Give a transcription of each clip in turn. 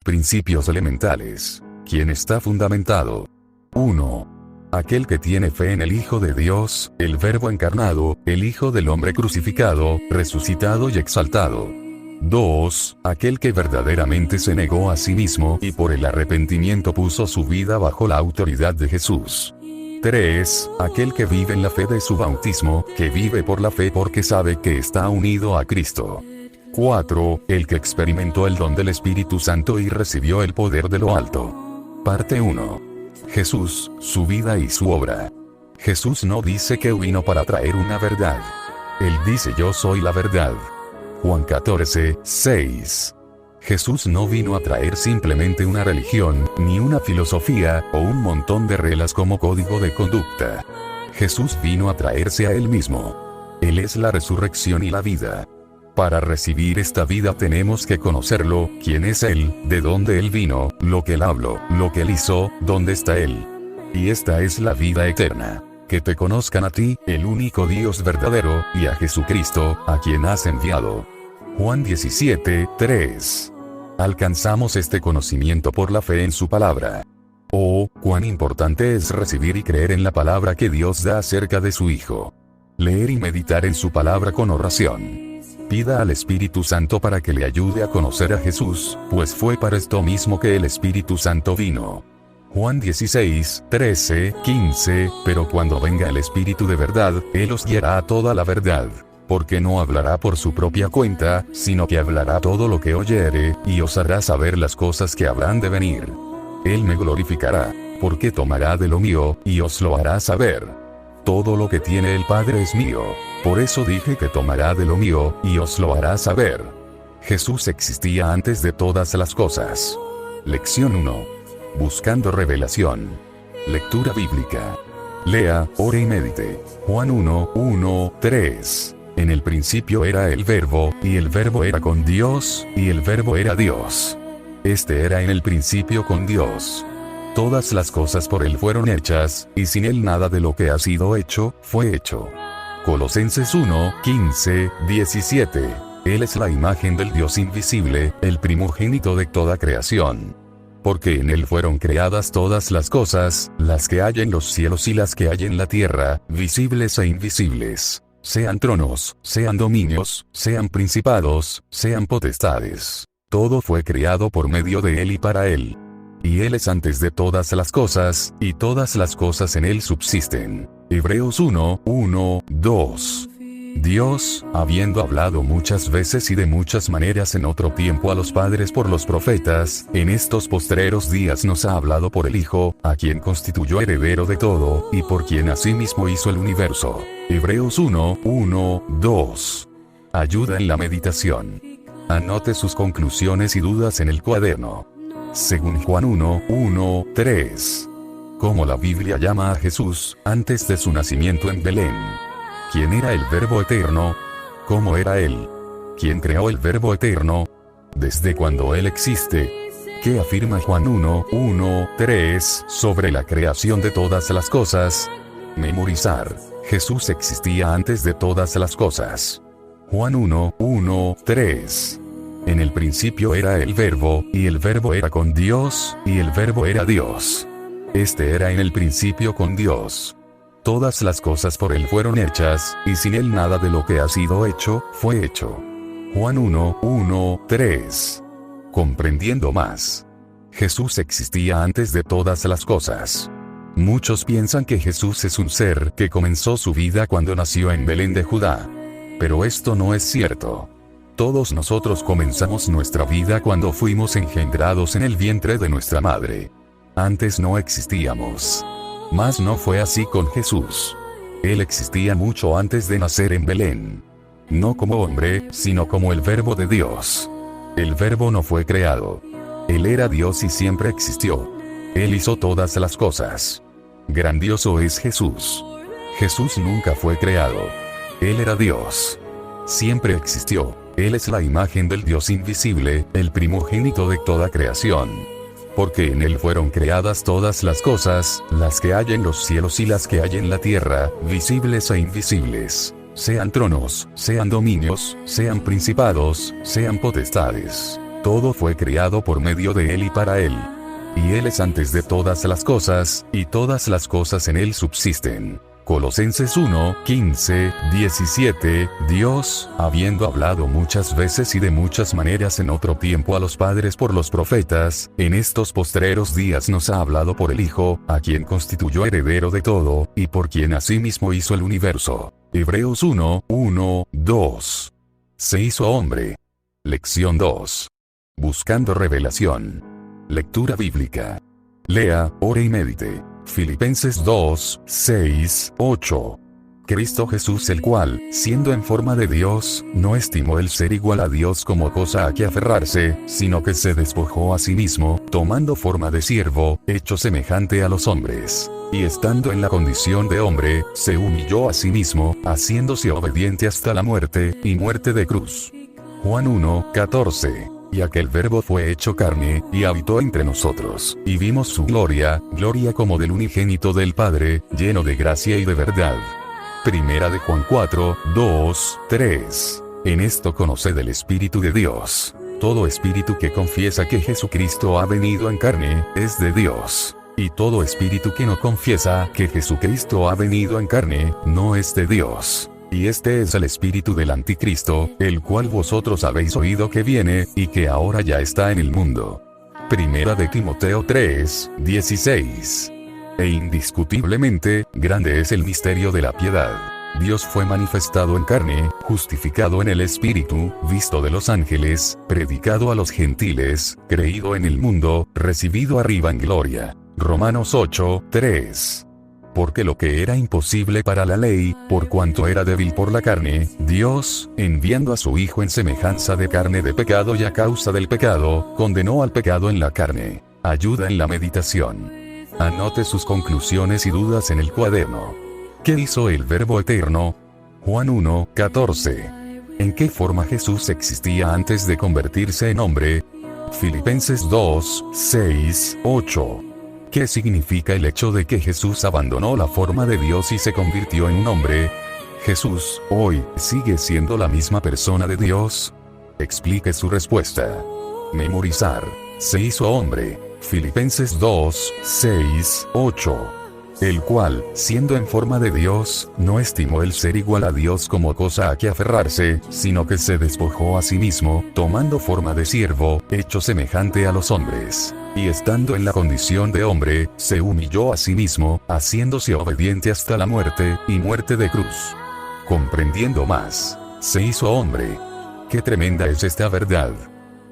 Principios elementales. ¿Quién está fundamentado? 1. Aquel que tiene fe en el Hijo de Dios, el Verbo encarnado, el Hijo del Hombre crucificado, resucitado y exaltado. 2. Aquel que verdaderamente se negó a sí mismo y por el arrepentimiento puso su vida bajo la autoridad de Jesús. 3. Aquel que vive en la fe de su bautismo, que vive por la fe porque sabe que está unido a Cristo. 4. El que experimentó el don del Espíritu Santo y recibió el poder de lo alto. Parte 1. Jesús, su vida y su obra. Jesús no dice que vino para traer una verdad. Él dice: yo soy la verdad. Juan 14, 6. Jesús no vino a traer simplemente una religión, ni una filosofía, o un montón de reglas como código de conducta. Jesús vino a traerse a Él mismo. Él es la resurrección y la vida. Para recibir esta vida tenemos que conocerlo, quién es Él, de dónde Él vino, lo que Él habló, lo que Él hizo, dónde está Él. Y esta es la vida eterna. Que te conozcan a ti, el único Dios verdadero, y a Jesucristo, a quien has enviado. Juan 17, 3. Alcanzamos este conocimiento por la fe en su palabra. Oh, cuán importante es recibir y creer en la palabra que Dios da acerca de su Hijo. Leer y meditar en su palabra con oración. Pida al Espíritu Santo para que le ayude a conocer a Jesús, pues fue para esto mismo que el Espíritu Santo vino. Juan 16, 13, 15, pero cuando venga el Espíritu de verdad, Él os guiará a toda la verdad. Porque no hablará por su propia cuenta, sino que hablará todo lo que oyere, y os hará saber las cosas que habrán de venir. Él me glorificará, porque tomará de lo mío, y os lo hará saber. Todo lo que tiene el Padre es mío. Por eso dije que tomará de lo mío, y os lo hará saber. Jesús existía antes de todas las cosas. Lección 1. Buscando revelación. Lectura bíblica. Lea, ore y medite. Juan 1, 1, 3. En el principio era el Verbo, y el Verbo era con Dios, y el Verbo era Dios. Este era en el principio con Dios. Todas las cosas por Él fueron hechas, y sin Él nada de lo que ha sido hecho, fue hecho. Colosenses 1, 15, 17. Él es la imagen del Dios invisible, el primogénito de toda creación. Porque en Él fueron creadas todas las cosas, las que hay en los cielos y las que hay en la tierra, visibles e invisibles. Sean tronos, sean dominios, sean principados, sean potestades. Todo fue creado por medio de Él y para Él. Y Él es antes de todas las cosas, y todas las cosas en Él subsisten. Hebreos 1, 1, 2. Dios, habiendo hablado muchas veces y de muchas maneras en otro tiempo a los padres por los profetas, en estos postreros días nos ha hablado por el Hijo, a quien constituyó heredero de todo, y por quien asimismo hizo el universo. Hebreos 1, 1, 2. Ayuda en la meditación. Anote sus conclusiones y dudas en el cuaderno. Según Juan 1, 1, 3. Como la Biblia llama a Jesús, antes de su nacimiento en Belén. ¿Quién era el Verbo eterno? ¿Cómo era Él? ¿Quién creó el Verbo eterno? ¿Desde cuándo Él existe? ¿Qué afirma Juan 1, 1, 3 sobre la creación de todas las cosas? Memorizar. Jesús existía antes de todas las cosas. Juan 1, 1, 3. En el principio era el Verbo, y el Verbo era con Dios, y el Verbo era Dios. Este era en el principio con Dios. Todas las cosas por Él fueron hechas, y sin Él nada de lo que ha sido hecho, fue hecho. Juan 1, 1, 3. Comprendiendo más. Jesús existía antes de todas las cosas. Muchos piensan que Jesús es un ser que comenzó su vida cuando nació en Belén de Judá. Pero esto no es cierto. Todos nosotros comenzamos nuestra vida cuando fuimos engendrados en el vientre de nuestra madre. Antes no existíamos. Mas no fue así con Jesús. Él existía mucho antes de nacer en Belén. No como hombre, sino como el Verbo de Dios. El Verbo no fue creado. Él era Dios y siempre existió. Él hizo todas las cosas. Grandioso es Jesús. Jesús nunca fue creado. Él era Dios. Siempre existió. Él es la imagen del Dios invisible, el primogénito de toda creación. Porque en Él fueron creadas todas las cosas, las que hay en los cielos y las que hay en la tierra, visibles e invisibles. Sean tronos, sean dominios, sean principados, sean potestades. Todo fue creado por medio de Él y para Él. Y Él es antes de todas las cosas, y todas las cosas en Él subsisten. Colosenses 1, 15, 17, Dios, habiendo hablado muchas veces y de muchas maneras en otro tiempo a los padres por los profetas, en estos postreros días nos ha hablado por el Hijo, a quien constituyó heredero de todo, y por quien asimismo hizo el universo. Hebreos 1, 1, 2. Se hizo hombre. Lección 2. Buscando revelación. Lectura bíblica. Lea, ore y medite. Filipenses 2, 6, 8. Cristo Jesús, el cual, siendo en forma de Dios, no estimó el ser igual a Dios como cosa a que aferrarse, sino que se despojó a sí mismo, tomando forma de siervo, hecho semejante a los hombres. Y estando en la condición de hombre, se humilló a sí mismo, haciéndose obediente hasta la muerte, y muerte de cruz. Juan 1, 14. Y aquel Verbo fue hecho carne, y habitó entre nosotros, y vimos su gloria, gloria como del unigénito del Padre, lleno de gracia y de verdad. Primera de Juan 4, 2, 3. En esto conoced el Espíritu de Dios. Todo espíritu que confiesa que Jesucristo ha venido en carne, es de Dios. Y todo espíritu que no confiesa que Jesucristo ha venido en carne, no es de Dios. Y este es el espíritu del anticristo, el cual vosotros habéis oído que viene, y que ahora ya está en el mundo. Primera de Timoteo 3, 16. E indiscutiblemente, grande es el misterio de la piedad. Dios fue manifestado en carne, justificado en el Espíritu, visto de los ángeles, predicado a los gentiles, creído en el mundo, recibido arriba en gloria. Romanos 8, 3. Porque lo que era imposible para la ley, por cuanto era débil por la carne, Dios, enviando a su Hijo en semejanza de carne de pecado y a causa del pecado, condenó al pecado en la carne. Ayuda en la meditación. Anote sus conclusiones y dudas en el cuaderno. ¿Qué hizo el Verbo eterno? Juan 1, 14. ¿En qué forma Jesús existía antes de convertirse en hombre? Filipenses 2, 6, 8. ¿Qué significa el hecho de que Jesús abandonó la forma de Dios y se convirtió en un hombre? ¿Jesús, hoy, sigue siendo la misma persona de Dios? Explique su respuesta. Memorizar. Se hizo hombre. Filipenses 2, 6, 8. El cual, siendo en forma de Dios, no estimó el ser igual a Dios como cosa a que aferrarse, sino que se despojó a sí mismo, tomando forma de siervo, hecho semejante a los hombres. Y estando en la condición de hombre, se humilló a sí mismo, haciéndose obediente hasta la muerte, y muerte de cruz. Comprendiendo más. Se hizo hombre. ¡Qué tremenda es esta verdad!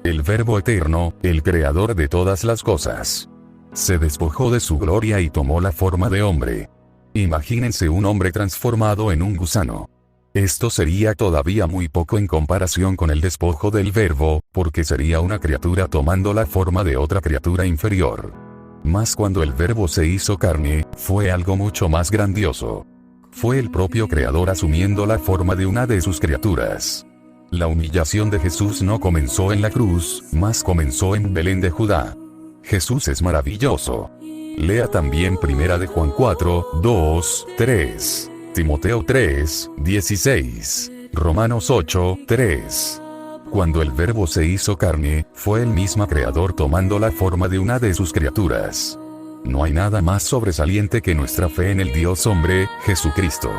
El Verbo eterno, el creador de todas las cosas, se despojó de su gloria y tomó la forma de hombre. Imagínense un hombre transformado en un gusano. Esto sería todavía muy poco en comparación con el despojo del Verbo, porque sería una criatura tomando la forma de otra criatura inferior. Mas cuando el Verbo se hizo carne, fue algo mucho más grandioso. Fue el propio Creador asumiendo la forma de una de sus criaturas. La humillación de Jesús no comenzó en la cruz, mas comenzó en Belén de Judá. Jesús es maravilloso. Lea también Primera de Juan 4, 2, 3, Timoteo 3, 16, Romanos 8, 3. Cuando el Verbo se hizo carne, fue el mismo Creador tomando la forma de una de sus criaturas. No hay nada más sobresaliente que nuestra fe en el Dios hombre, Jesucristo.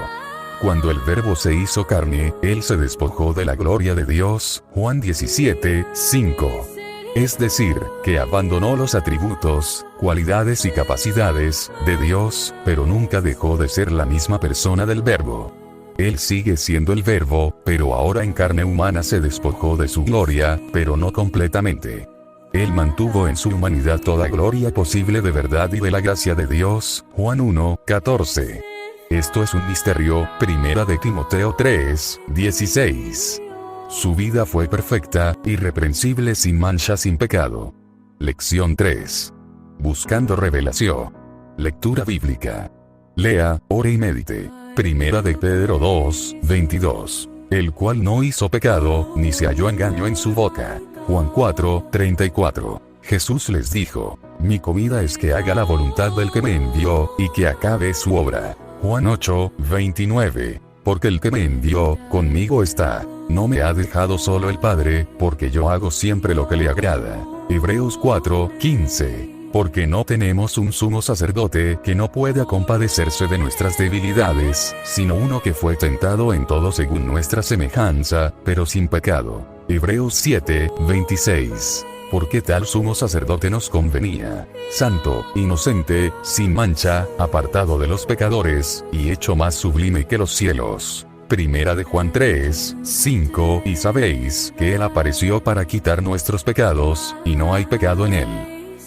Cuando el Verbo se hizo carne, Él se despojó de la gloria de Dios, Juan 17, 5. Es decir, que abandonó los atributos, cualidades y capacidades de Dios, pero nunca dejó de ser la misma persona del Verbo. Él sigue siendo el Verbo, pero ahora en carne humana se despojó de su gloria, pero no completamente. Él mantuvo en su humanidad toda gloria posible de verdad y de la gracia de Dios, Juan 1, 14. Esto es un misterio, Primera de Timoteo 3, 16. Su vida fue perfecta, irreprensible, sin mancha, sin pecado. Lección 3. Buscando revelación. Lectura bíblica. Lea, ore y medite. Primera de Pedro 2, 22. El cual no hizo pecado, ni se halló engaño en su boca. Juan 4, 34. Jesús les dijo: mi comida es que haga la voluntad del que me envió, y que acabe su obra. Juan 8, 29. Porque el que me envió, conmigo está. No me ha dejado solo el Padre, porque yo hago siempre lo que le agrada. Hebreos 4:15. Porque no tenemos un sumo sacerdote que no pueda compadecerse de nuestras debilidades, sino uno que fue tentado en todo según nuestra semejanza, pero sin pecado. Hebreos 7:26. Porque tal sumo sacerdote nos convenía, santo, inocente, sin mancha, apartado de los pecadores, y hecho más sublime que los cielos. Primera de Juan 3:5. Y sabéis que Él apareció para quitar nuestros pecados, y no hay pecado en Él.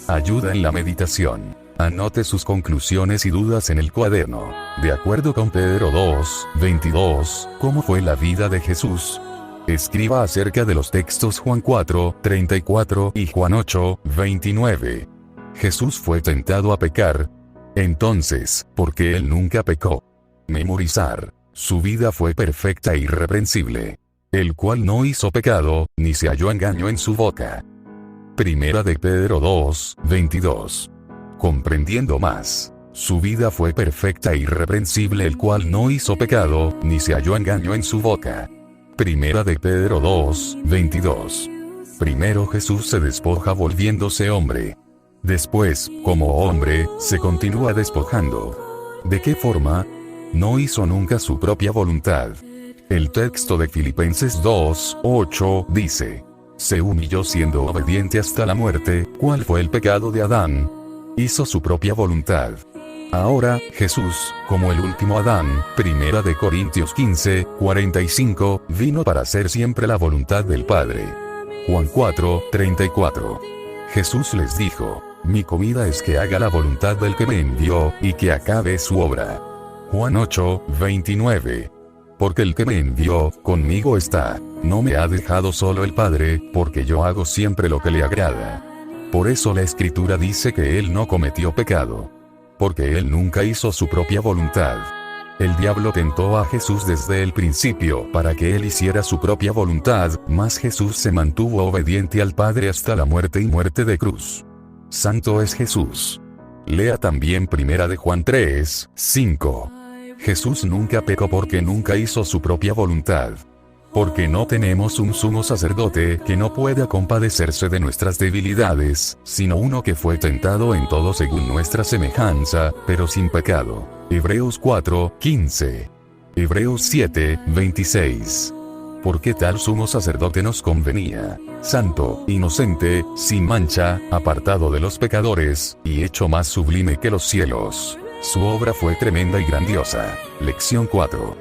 Ayuda en la meditación. Anote sus conclusiones y dudas en el cuaderno. De acuerdo con Pedro 2:22, ¿cómo fue la vida de Jesús? Escriba acerca de los textos Juan 4:34 y Juan 8:29. Jesús fue tentado a pecar. Entonces, ¿por qué Él nunca pecó? Memorizar. Su vida fue perfecta e irreprensible. El cual no hizo pecado, ni se halló engaño en su boca. Primera de Pedro 2:22. Comprendiendo más. Su vida fue perfecta e irreprensible, el cual no hizo pecado, ni se halló engaño en su boca. Primera de Pedro 2:22. Primero Jesús se despoja volviéndose hombre. Después, como hombre, se continúa despojando. ¿De qué forma? No hizo nunca su propia voluntad. El texto de Filipenses 2:8 dice: se humilló siendo obediente hasta la muerte. ¿Cuál fue el pecado de Adán? Hizo su propia voluntad. Ahora, Jesús, como el último Adán, Primera de Corintios 15:45, vino para hacer siempre la voluntad del Padre. Juan 4:34. Jesús les dijo: mi comida es que haga la voluntad del que me envió, y que acabe su obra. Juan 8:29. Porque el que me envió, conmigo está. No me ha dejado solo el Padre, porque yo hago siempre lo que le agrada. Por eso la Escritura dice que Él no cometió pecado. Porque Él nunca hizo su propia voluntad. El diablo tentó a Jesús desde el principio para que Él hiciera su propia voluntad, mas Jesús se mantuvo obediente al Padre hasta la muerte y muerte de cruz. Santo es Jesús. Lea también Primera de Juan 3:5. Jesús nunca pecó porque nunca hizo su propia voluntad. Porque no tenemos un sumo sacerdote que no pueda compadecerse de nuestras debilidades, sino uno que fue tentado en todo según nuestra semejanza, pero sin pecado. Hebreos 4:15. Hebreos 7:26. Porque tal sumo sacerdote nos convenía, santo, inocente, sin mancha, apartado de los pecadores, y hecho más sublime que los cielos. Su obra fue tremenda y grandiosa. Lección 4.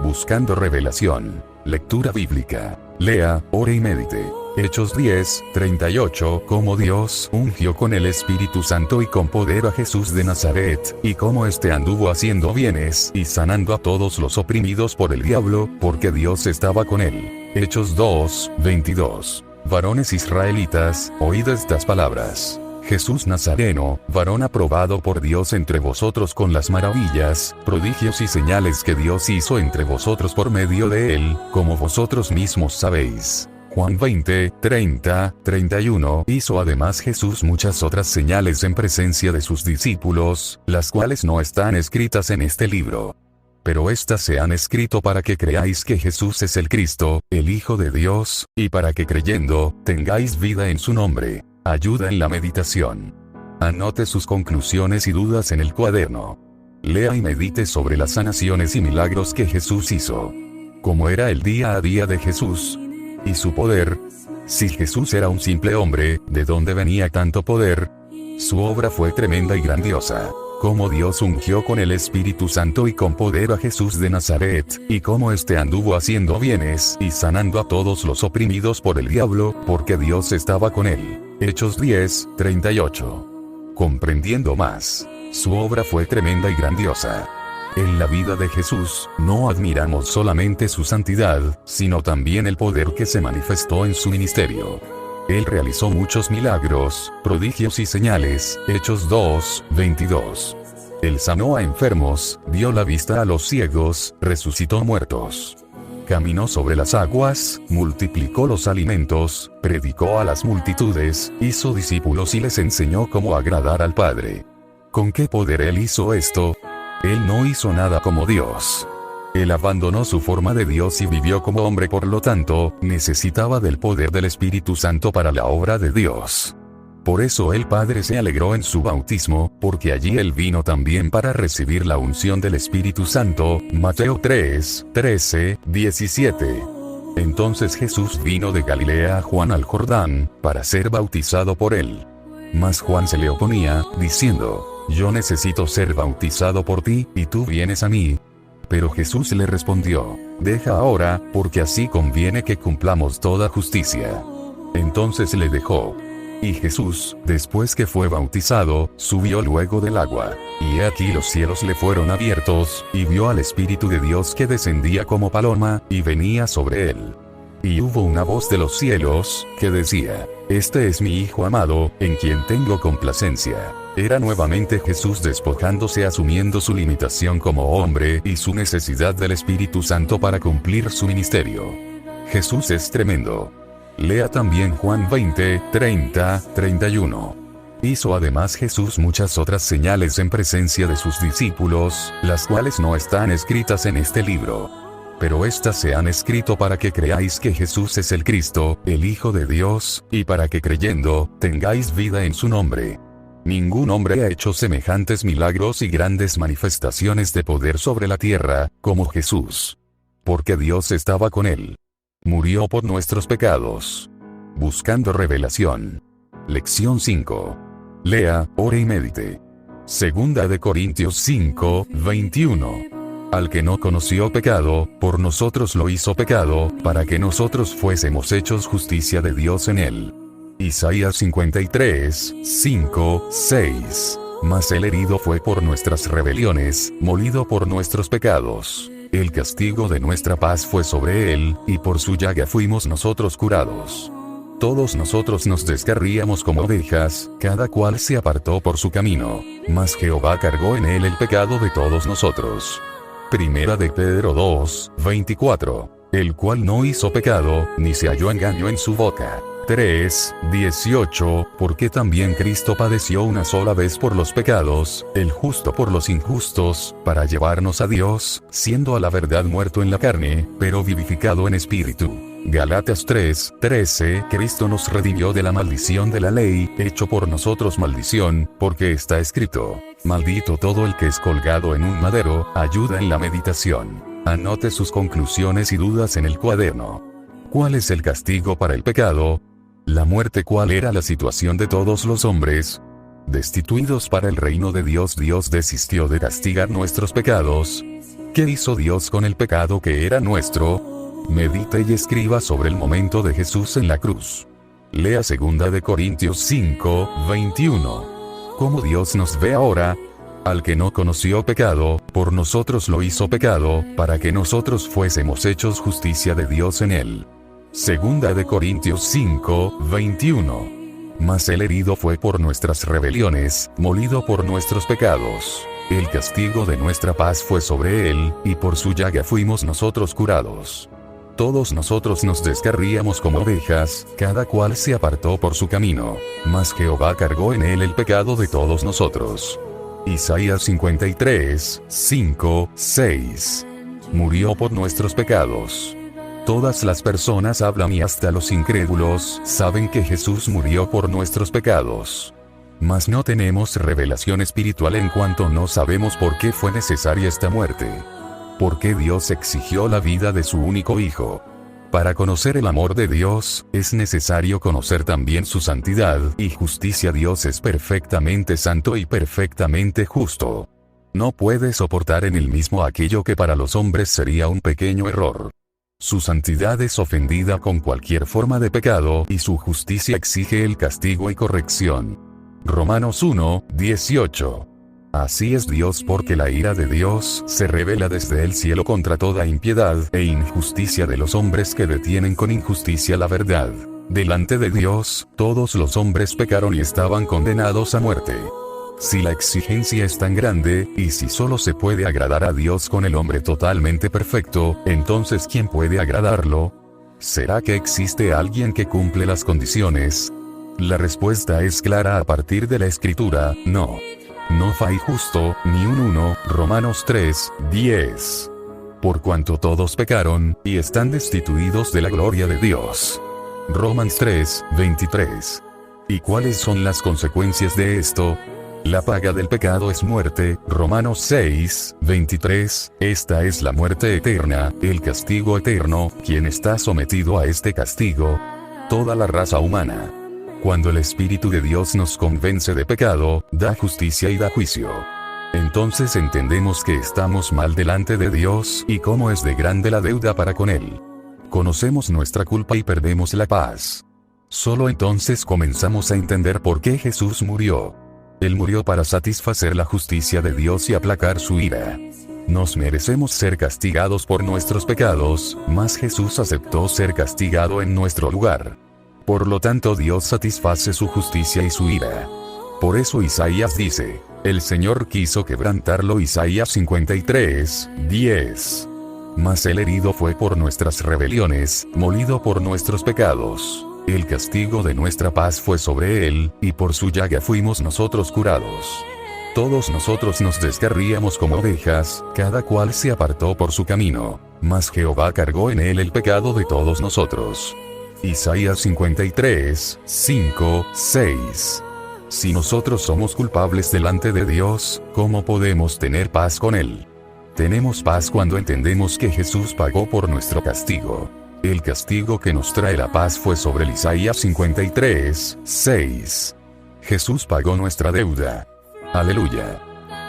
Buscando revelación. Lectura bíblica. Lea, ore y medite. Hechos 10:38. Cómo Dios ungió con el Espíritu Santo y con poder a Jesús de Nazaret, y cómo éste anduvo haciendo bienes y sanando a todos los oprimidos por el diablo, porque Dios estaba con él. Hechos 2:22. Varones israelitas, oíd estas palabras. Jesús Nazareno, varón aprobado por Dios entre vosotros con las maravillas, prodigios y señales que Dios hizo entre vosotros por medio de él, como vosotros mismos sabéis. Juan 20:30-31. Hizo además Jesús muchas otras señales en presencia de sus discípulos, las cuales no están escritas en este libro. Pero éstas se han escrito para que creáis que Jesús es el Cristo, el Hijo de Dios, y para que creyendo, tengáis vida en su nombre. Ayuda en la meditación. Anote sus conclusiones y dudas en el cuaderno. Lea y medite sobre las sanaciones y milagros que Jesús hizo. ¿Cómo era el día a día de Jesús? ¿Y su poder? Si Jesús era un simple hombre, ¿de dónde venía tanto poder? Su obra fue tremenda y grandiosa. Cómo Dios ungió con el Espíritu Santo y con poder a Jesús de Nazaret, y cómo éste anduvo haciendo bienes y sanando a todos los oprimidos por el diablo, porque Dios estaba con él. Hechos 10:38. Comprendiendo más. Su obra fue tremenda y grandiosa. En la vida de Jesús, no admiramos solamente su santidad, sino también el poder que se manifestó en su ministerio. Él realizó muchos milagros, prodigios y señales. Hechos 2:22. Él sanó a enfermos, dio la vista a los ciegos, resucitó muertos. Caminó sobre las aguas, multiplicó los alimentos, predicó a las multitudes, hizo discípulos y les enseñó cómo agradar al Padre. ¿Con qué poder él hizo esto? Él no hizo nada como Dios. Él abandonó su forma de Dios y vivió como hombre, por lo tanto, necesitaba del poder del Espíritu Santo para la obra de Dios. Por eso el Padre se alegró en su bautismo, porque allí Él vino también para recibir la unción del Espíritu Santo. Mateo 3, 13, 17. Entonces Jesús vino de Galilea a Juan al Jordán, para ser bautizado por él. Mas Juan se le oponía, diciendo: Yo necesito ser bautizado por ti, y tú vienes a mí. Pero Jesús le respondió: Deja ahora, porque así conviene que cumplamos toda justicia. Entonces le dejó. Y Jesús, después que fue bautizado, subió luego del agua. Y he aquí los cielos le fueron abiertos, y vio al Espíritu de Dios que descendía como paloma, y venía sobre él. Y hubo una voz de los cielos, que decía: Este es mi Hijo amado, en quien tengo complacencia. Era nuevamente Jesús despojándose, asumiendo su limitación como hombre y su necesidad del Espíritu Santo para cumplir su ministerio. Jesús es tremendo. Lea también Juan 20, 30, 31. Hizo además Jesús muchas otras señales en presencia de sus discípulos, las cuales no están escritas en este libro. Pero estas se han escrito para que creáis que Jesús es el Cristo, el Hijo de Dios, y para que creyendo, tengáis vida en su nombre. Ningún hombre ha hecho semejantes milagros y grandes manifestaciones de poder sobre la tierra, como Jesús. Porque Dios estaba con él. Murió por nuestros pecados. Buscando revelación. Lección 5. Lea, ore y medite. Segunda de Corintios 5, 21. Al que no conoció pecado, por nosotros lo hizo pecado, para que nosotros fuésemos hechos justicia de Dios en él. Isaías 53, 5, 6. Mas el herido fue por nuestras rebeliones, molido por nuestros pecados. El castigo de nuestra paz fue sobre él, y por su llaga fuimos nosotros curados. Todos nosotros nos descarríamos como ovejas, cada cual se apartó por su camino, mas Jehová cargó en él el pecado de todos nosotros. Primera de Pedro 2, 24. El cual no hizo pecado, ni se halló engaño en su boca. 3, 18, porque también Cristo padeció una sola vez por los pecados, el justo por los injustos, para llevarnos a Dios, siendo a la verdad muerto en la carne, pero vivificado en espíritu. Galatas 3, 13, Cristo nos redimió de la maldición de la ley, hecho por nosotros maldición, porque está escrito: Maldito todo el que es colgado en un madero. Ayuda en la meditación. Anote sus conclusiones y dudas en el cuaderno. ¿Cuál es el castigo para el pecado? La muerte. ¿Cuál era la situación de todos los hombres? Destituidos para el reino de Dios. Dios desistió de castigar nuestros pecados. ¿Qué hizo Dios con el pecado que era nuestro? Medite y escriba sobre el momento de Jesús en la cruz. Lea 2 de Corintios 5, 21. ¿Cómo Dios nos ve ahora? Al que no conoció pecado, por nosotros lo hizo pecado, para que nosotros fuésemos hechos justicia de Dios en él. Segunda de Corintios 5, 21. Mas el herido fue por nuestras rebeliones, molido por nuestros pecados. El castigo de nuestra paz fue sobre él, y por su llaga fuimos nosotros curados. Todos nosotros nos descarríamos como ovejas, cada cual se apartó por su camino, mas Jehová cargó en él el pecado de todos nosotros. Isaías 53, 5, 6. Murió por nuestros pecados. Todas las personas hablan y hasta los incrédulos saben que Jesús murió por nuestros pecados. Mas no tenemos revelación espiritual en cuanto no sabemos por qué fue necesaria esta muerte. ¿Por qué Dios exigió la vida de su único Hijo? Para conocer el amor de Dios, es necesario conocer también su santidad y justicia. Dios es perfectamente santo y perfectamente justo. No puede soportar en él mismo aquello que para los hombres sería un pequeño error. Su santidad es ofendida con cualquier forma de pecado y su justicia exige el castigo y corrección. Romanos 1, 18. Así es Dios, porque la ira de Dios se revela desde el cielo contra toda impiedad e injusticia de los hombres que detienen con injusticia la verdad. Delante de Dios, todos los hombres pecaron y estaban condenados a muerte. Si la exigencia es tan grande, y si solo se puede agradar a Dios con el hombre totalmente perfecto, entonces ¿quién puede agradarlo? ¿Será que existe alguien que cumple las condiciones? La respuesta es clara a partir de la Escritura: no. No hay justo, ni un uno. Romanos 3, 10. por cuanto todos pecaron, y están destituidos de la gloria de Dios. Romanos 3, 23. ¿Y cuáles son las consecuencias de esto? La paga del pecado es muerte, Romanos 6, 23, esta es la muerte eterna, el castigo eterno, quien está sometido a este castigo, toda la raza humana. Cuando el Espíritu de Dios nos convence de pecado, da justicia y da juicio. Entonces entendemos que estamos mal delante de Dios y cómo es de grande la deuda para con Él. Conocemos nuestra culpa y perdemos la paz. Solo entonces comenzamos a entender por qué Jesús murió. Él murió para satisfacer la justicia de Dios y aplacar su ira. Nos merecemos ser castigados por nuestros pecados, mas Jesús aceptó ser castigado en nuestro lugar. Por lo tanto, Dios satisface su justicia y su ira. Por eso Isaías dice, el Señor quiso quebrantarlo, Isaías 53, 10. Mas el herido fue por nuestras rebeliones, molido por nuestros pecados. El castigo de nuestra paz fue sobre él, y por su llaga fuimos nosotros curados. Todos nosotros nos descarríamos como ovejas, cada cual se apartó por su camino, mas Jehová cargó en él el pecado de todos nosotros. Isaías 53, 5, 6. Si nosotros somos culpables delante de Dios, ¿cómo podemos tener paz con Él? Tenemos paz cuando entendemos que Jesús pagó por nuestro castigo. El castigo que nos trae la paz fue sobre el Isaías 53, 6. Jesús pagó nuestra deuda. Aleluya.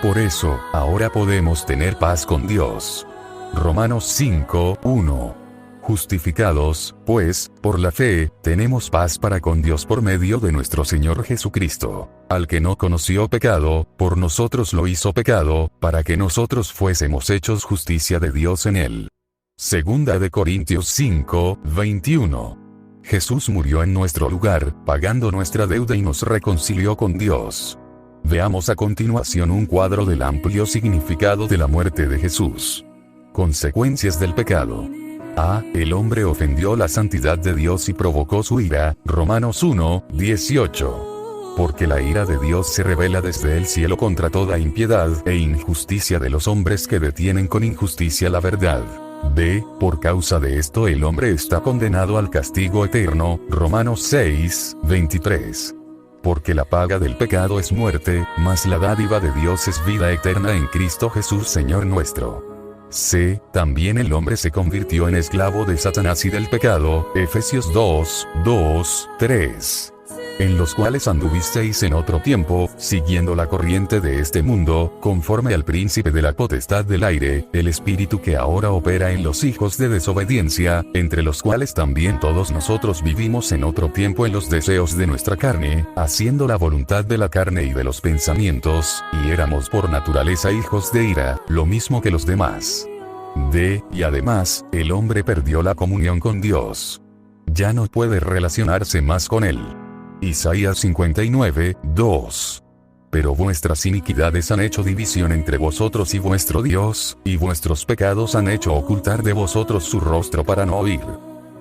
Por eso, ahora podemos tener paz con Dios. Romanos 5, 1. Justificados, pues, por la fe, tenemos paz para con Dios por medio de nuestro Señor Jesucristo, al que no conoció pecado, por nosotros lo hizo pecado, para que nosotros fuésemos hechos justicia de Dios en él. Segunda de Corintios 5, 21. Jesús murió en nuestro lugar, pagando nuestra deuda y nos reconcilió con Dios. Veamos a continuación un cuadro del amplio significado de la muerte de Jesús. Consecuencias del pecado. A. El hombre ofendió la santidad de Dios y provocó su ira, Romanos 1, 18. Porque la ira de Dios se revela desde el cielo contra toda impiedad e injusticia de los hombres que detienen con injusticia la verdad. B. Por causa de esto el hombre está condenado al castigo eterno, Romanos 6, 23. Porque la paga del pecado es muerte, mas la dádiva de Dios es vida eterna en Cristo Jesús Señor nuestro. C. También el hombre se convirtió en esclavo de Satanás y del pecado, Efesios 2, 2, 3. En los cuales anduvisteis en otro tiempo, siguiendo la corriente de este mundo, conforme al príncipe de la potestad del aire, el espíritu que ahora opera en los hijos de desobediencia, entre los cuales también todos nosotros vivimos en otro tiempo en los deseos de nuestra carne, haciendo la voluntad de la carne y de los pensamientos, y éramos por naturaleza hijos de ira, lo mismo que los demás. D. Y además, el hombre perdió la comunión con Dios. Ya no puede relacionarse más con él. Isaías 59, 2. Pero vuestras iniquidades han hecho división entre vosotros y vuestro Dios, y vuestros pecados han hecho ocultar de vosotros su rostro para no oír.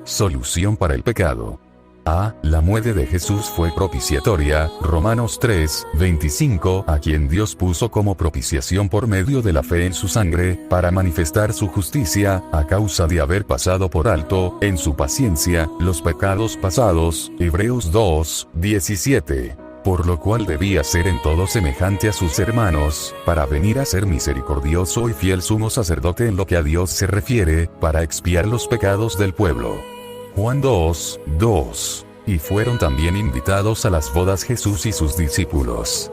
Solución para el pecado. A. La muerte de Jesús fue propiciatoria, Romanos 3, 25, a quien Dios puso como propiciación por medio de la fe en su sangre, para manifestar su justicia, a causa de haber pasado por alto, en su paciencia, los pecados pasados, Hebreos 2, 17. Por lo cual debía ser en todo semejante a sus hermanos, para venir a ser misericordioso y fiel sumo sacerdote en lo que a Dios se refiere, para expiar los pecados del pueblo. Juan 2, 2. Y fueron también invitados a las bodas Jesús y sus discípulos.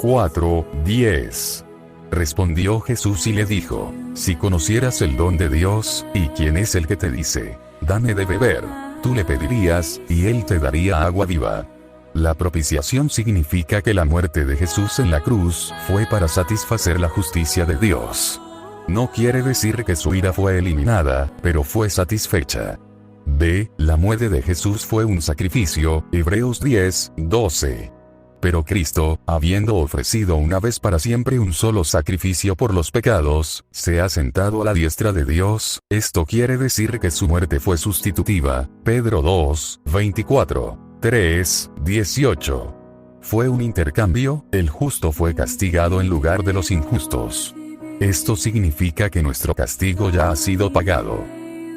4, 10. Respondió Jesús y le dijo, si conocieras el don de Dios, y quién es el que te dice, dame de beber, tú le pedirías, y él te daría agua viva. La propiciación significa que la muerte de Jesús en la cruz fue para satisfacer la justicia de Dios. No quiere decir que su ira fue eliminada, pero fue satisfecha. B. La muerte de Jesús fue un sacrificio, Hebreos 10, 12. Pero Cristo, habiendo ofrecido una vez para siempre un solo sacrificio por los pecados, se ha sentado a la diestra de Dios, esto quiere decir que su muerte fue sustitutiva, Pedro 2, 24, 3, 18. Fue un intercambio, el justo fue castigado en lugar de los injustos. Esto significa que nuestro castigo ya ha sido pagado.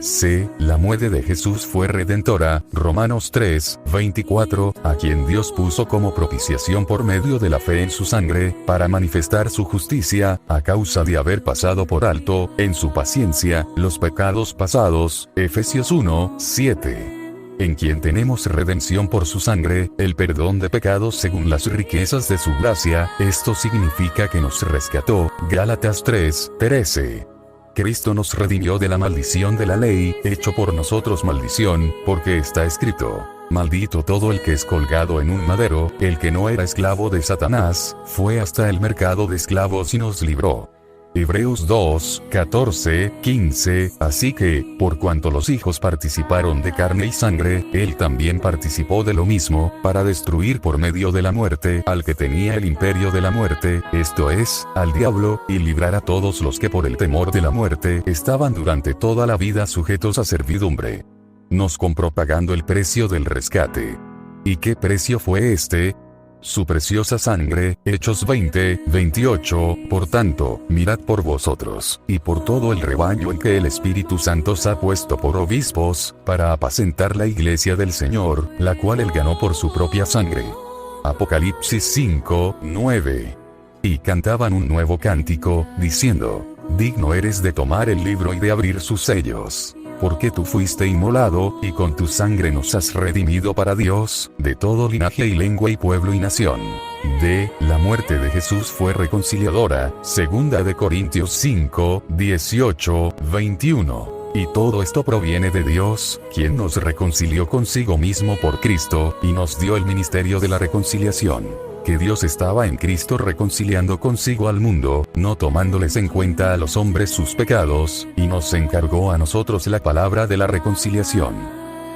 C. La muerte de Jesús fue redentora, Romanos 3, 24, a quien Dios puso como propiciación por medio de la fe en su sangre, para manifestar su justicia, a causa de haber pasado por alto, en su paciencia, los pecados pasados, Efesios 1, 7. En quien tenemos redención por su sangre, el perdón de pecados según las riquezas de su gracia, esto significa que nos rescató, Gálatas 3, 13. Cristo nos redimió de la maldición de la ley, hecho por nosotros maldición, porque está escrito: maldito todo el que es colgado en un madero. El que no era esclavo de Satanás, fue hasta el mercado de esclavos y nos libró. Hebreos 2, 14, 15, así que, por cuanto los hijos participaron de carne y sangre, él también participó de lo mismo, para destruir por medio de la muerte al que tenía el imperio de la muerte, esto es, al diablo, y librar a todos los que por el temor de la muerte estaban durante toda la vida sujetos a servidumbre. Nos compró pagando el precio del rescate. ¿Y qué precio fue este? Su preciosa sangre, Hechos 20, 28, por tanto, mirad por vosotros, y por todo el rebaño en que el Espíritu Santo os ha puesto por obispos, para apacentar la iglesia del Señor, la cual él ganó por su propia sangre. Apocalipsis 5, 9. Y cantaban un nuevo cántico, diciendo: digno eres de tomar el libro y de abrir sus sellos. Porque tú fuiste inmolado, y con tu sangre nos has redimido para Dios, de todo linaje y lengua y pueblo y nación. D. La muerte de Jesús fue reconciliadora, 2 de Corintios 5, 18, 21. Y todo esto proviene de Dios, quien nos reconcilió consigo mismo por Cristo, y nos dio el ministerio de la reconciliación. Que Dios estaba en Cristo reconciliando consigo al mundo, no tomándoles en cuenta a los hombres sus pecados, y nos encargó a nosotros la palabra de la reconciliación.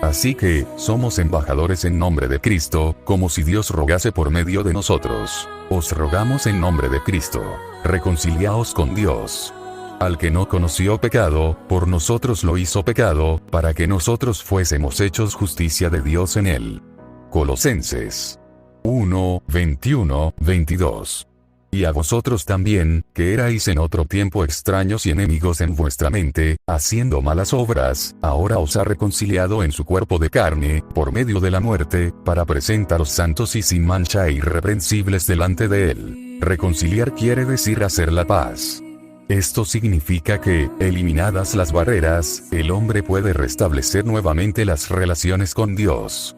Así que, somos embajadores en nombre de Cristo, como si Dios rogase por medio de nosotros. Os rogamos en nombre de Cristo, reconciliaos con Dios. Al que no conoció pecado, por nosotros lo hizo pecado, para que nosotros fuésemos hechos justicia de Dios en él. Colosenses 1, 21, 22. Y a vosotros también, que erais en otro tiempo extraños y enemigos en vuestra mente, haciendo malas obras, ahora os ha reconciliado en su cuerpo de carne, por medio de la muerte, para presentaros santos y sin mancha e irreprensibles delante de él. Reconciliar quiere decir hacer la paz. Esto significa que, eliminadas las barreras, el hombre puede restablecer nuevamente las relaciones con Dios.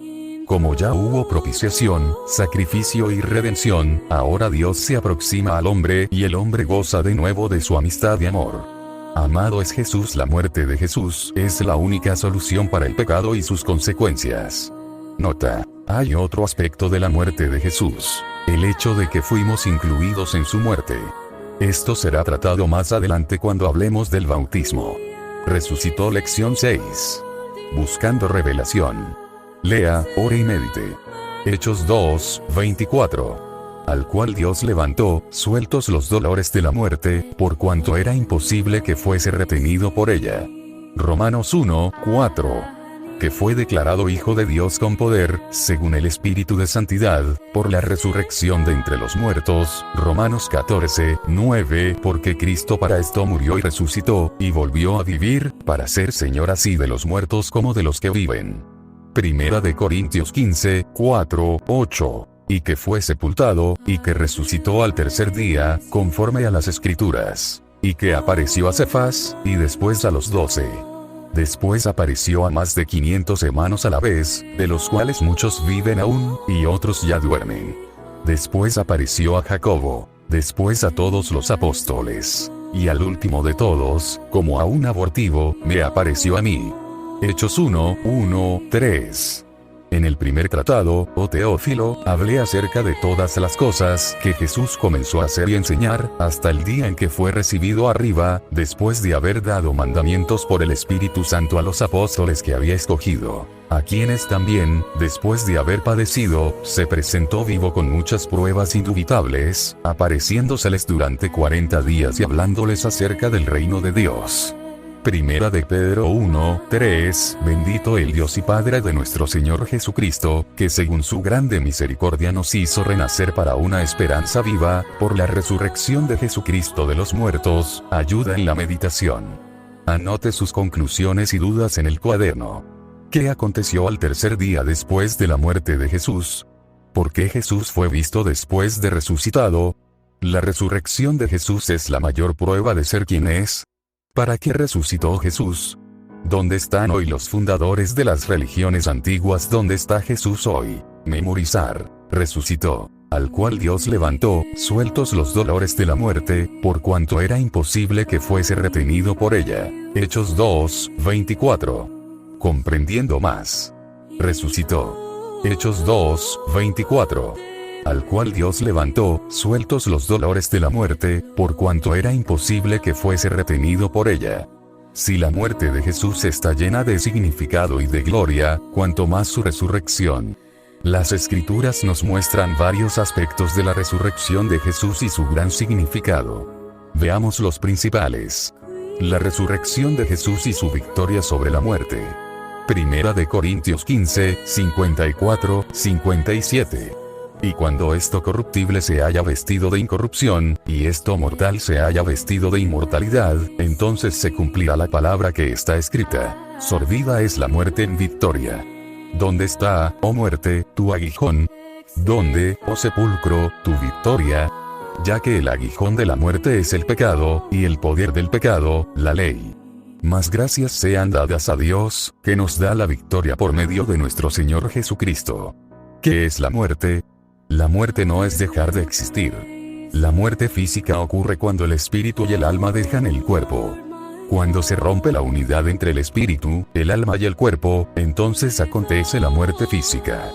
Como ya hubo propiciación, sacrificio y redención, ahora Dios se aproxima al hombre y el hombre goza de nuevo de su amistad y amor. Amado es Jesús. La muerte de Jesús es la única solución para el pecado y sus consecuencias. Nota: hay otro aspecto de la muerte de Jesús: el hecho de que fuimos incluidos en su muerte. Esto será tratado más adelante cuando hablemos del bautismo. Resucitó. Lección 6. Buscando revelación. Lea, ore y medite. Hechos 2, 24. Al cual Dios levantó, sueltos los dolores de la muerte, por cuanto era imposible que fuese retenido por ella. Romanos 1, 4. Que fue declarado Hijo de Dios con poder, según el Espíritu de Santidad, por la resurrección de entre los muertos. Romanos 14, 9. Porque Cristo para esto murió y resucitó, y volvió a vivir, para ser Señor así de los muertos como de los que viven. Primera de Corintios 15, 4, 8. Y que fue sepultado, y que resucitó al tercer día, conforme a las Escrituras. Y que apareció a Cefas, y después a los 12. Después apareció a más de 500 hermanos a la vez, de los cuales muchos viven aún, y otros ya duermen. Después apareció a Jacobo, después a todos los apóstoles. Y al último de todos, como a un abortivo, me apareció a mí. Hechos 1, 1, 3. En el primer tratado, oh Teófilo, hablé acerca de todas las cosas que Jesús comenzó a hacer y enseñar, hasta el día en que fue recibido arriba, después de haber dado mandamientos por el Espíritu Santo a los apóstoles que había escogido, a quienes también, después de haber padecido, se presentó vivo con muchas pruebas indubitables, apareciéndoseles durante 40 días y hablándoles acerca del reino de Dios. Primera de Pedro 1, 3, bendito el Dios y Padre de nuestro Señor Jesucristo, que según su grande misericordia nos hizo renacer para una esperanza viva, por la resurrección de Jesucristo de los muertos. Ayuda en la meditación. Anote sus conclusiones y dudas en el cuaderno. ¿Qué aconteció al tercer día después de la muerte de Jesús? ¿Por qué Jesús fue visto después de resucitado? La resurrección de Jesús es la mayor prueba de ser quien es. ¿Para qué resucitó Jesús? ¿Dónde están hoy los fundadores de las religiones antiguas? ¿Dónde está Jesús hoy? Memorizar. Resucitó, al cual Dios levantó, sueltos los dolores de la muerte, por cuanto era imposible que fuese retenido por ella. Hechos 2, 24. Comprendiendo más. Resucitó. Hechos 2, 24. Al cual Dios levantó, sueltos los dolores de la muerte, por cuanto era imposible que fuese retenido por ella. Si la muerte de Jesús está llena de significado y de gloria, cuanto más su resurrección. Las Escrituras nos muestran varios aspectos de la resurrección de Jesús y su gran significado. Veamos los principales. La resurrección de Jesús y su victoria sobre la muerte. Primera de Corintios 15, 54, 57. Y cuando esto corruptible se haya vestido de incorrupción, y esto mortal se haya vestido de inmortalidad, entonces se cumplirá la palabra que está escrita: sorbida es la muerte en victoria. ¿Dónde está, oh muerte, tu aguijón? ¿Dónde, oh sepulcro, tu victoria? Ya que el aguijón de la muerte es el pecado, y el poder del pecado, la ley. Mas gracias sean dadas a Dios, que nos da la victoria por medio de nuestro Señor Jesucristo. ¿Qué es la muerte? La muerte no es dejar de existir. La muerte física ocurre cuando el espíritu y el alma dejan el cuerpo. Cuando se rompe la unidad entre el espíritu, el alma y el cuerpo, entonces acontece la muerte física.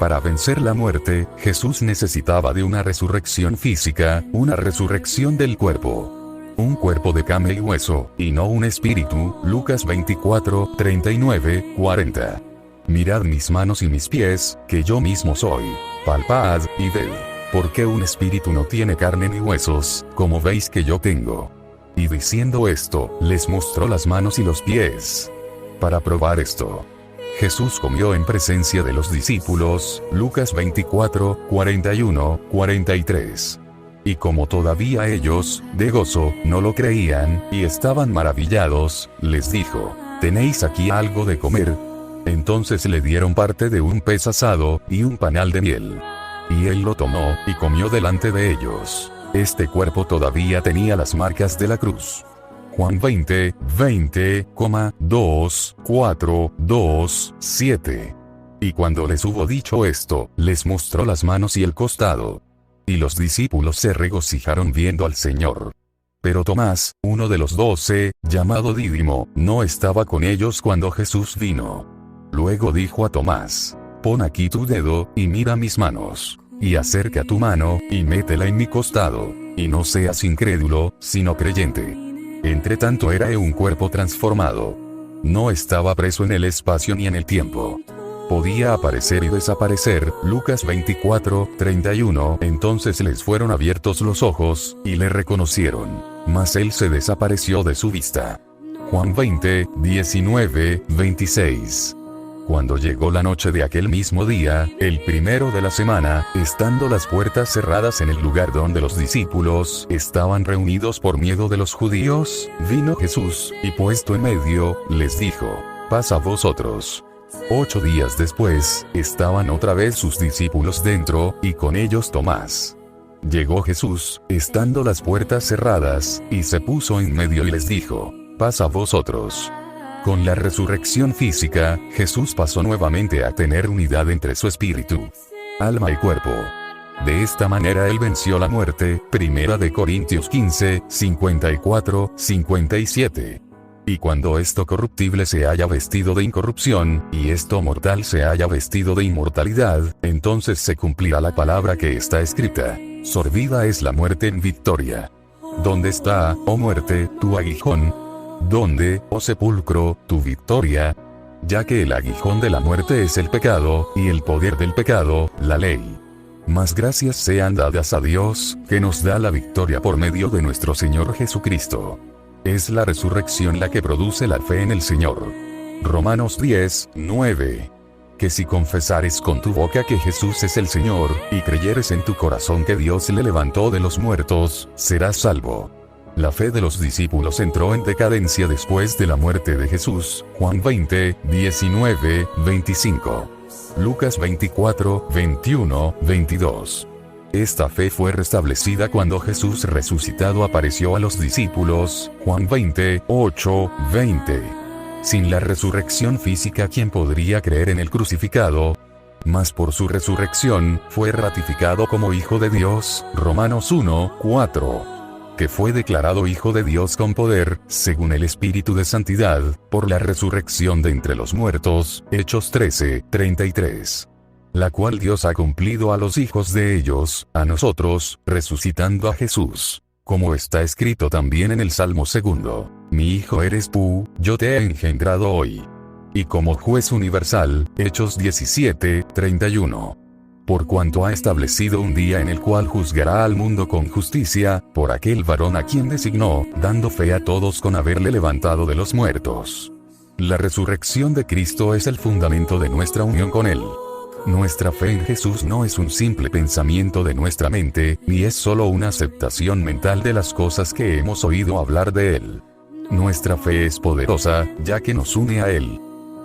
Para vencer la muerte, Jesús necesitaba de una resurrección física, una resurrección del cuerpo. Un cuerpo de carne y hueso, y no un espíritu. Lucas 24, 39, 40. Mirad mis manos y mis pies, que yo mismo soy. Palpad, y ved. Porque un espíritu no tiene carne ni huesos, como veis que yo tengo. Y diciendo esto, les mostró las manos y los pies. Para probar esto, Jesús comió en presencia de los discípulos. Lucas 24, 41, 43. Y como todavía ellos, de gozo, no lo creían, y estaban maravillados, les dijo: ¿tenéis aquí algo de comer? Entonces le dieron parte de un pez asado, y un panal de miel. Y él lo tomó, y comió delante de ellos. Este cuerpo todavía tenía las marcas de la cruz. Juan 20, 20, 2, 4, 2, 7. Y cuando les hubo dicho esto, les mostró las manos y el costado. Y los discípulos se regocijaron viendo al Señor. Pero Tomás, uno de los 12, llamado Dídimo, no estaba con ellos cuando Jesús vino. Luego dijo a Tomás: pon aquí tu dedo, y mira mis manos. Y acerca tu mano, y métela en mi costado. Y no seas incrédulo, sino creyente. Entre tanto era un cuerpo transformado. No estaba preso en el espacio ni en el tiempo. Podía aparecer y desaparecer. Lucas 24, 31. Entonces les fueron abiertos los ojos, y le reconocieron. Mas él se desapareció de su vista. Juan 20, 19, 26. Cuando llegó la noche de aquel mismo día, el primero de la semana, estando las puertas cerradas en el lugar donde los discípulos estaban reunidos por miedo de los judíos, vino Jesús, y puesto en medio, les dijo: paz a vosotros. 8 días después, estaban otra vez sus discípulos dentro, y con ellos Tomás. Llegó Jesús, estando las puertas cerradas, y se puso en medio y les dijo: paz a vosotros. Con la resurrección física, Jesús pasó nuevamente a tener unidad entre su espíritu, alma y cuerpo. De esta manera él venció la muerte. Primera de Corintios 15, 54, 57. Y cuando esto corruptible se haya vestido de incorrupción, y esto mortal se haya vestido de inmortalidad, entonces se cumplirá la palabra que está escrita: sorbida es la muerte en victoria. ¿Dónde está, oh muerte, tu aguijón? ¿Dónde, oh sepulcro, tu victoria? Ya que el aguijón de la muerte es el pecado, y el poder del pecado, la ley. Mas gracias sean dadas a Dios, que nos da la victoria por medio de nuestro Señor Jesucristo. Es la resurrección la que produce la fe en el Señor. Romanos 10, 9. Que si confesares con tu boca que Jesús es el Señor, y creyeres en tu corazón que Dios le levantó de los muertos, serás salvo. La fe de los discípulos entró en decadencia después de la muerte de Jesús. Juan 20, 19, 25. Lucas 24, 21, 22. Esta fe fue restablecida cuando Jesús resucitado apareció a los discípulos. Juan 20, 8, 20. Sin la resurrección física, ¿quién podría creer en el crucificado? Mas por su resurrección, fue ratificado como Hijo de Dios. Romanos 1, 4. Que fue declarado Hijo de Dios con poder, según el Espíritu de Santidad, por la resurrección de entre los muertos. Hechos 13, 33. La cual Dios ha cumplido a los hijos de ellos, a nosotros, resucitando a Jesús. Como está escrito también en el Salmo 2: Mi hijo eres tú, yo te he engendrado hoy. Y como juez universal, Hechos 17, 31. Por cuanto ha establecido un día en el cual juzgará al mundo con justicia, por aquel varón a quien designó, dando fe a todos con haberle levantado de los muertos. La resurrección de Cristo es el fundamento de nuestra unión con Él. Nuestra fe en Jesús no es un simple pensamiento de nuestra mente, ni es solo una aceptación mental de las cosas que hemos oído hablar de Él. Nuestra fe es poderosa, ya que nos une a Él.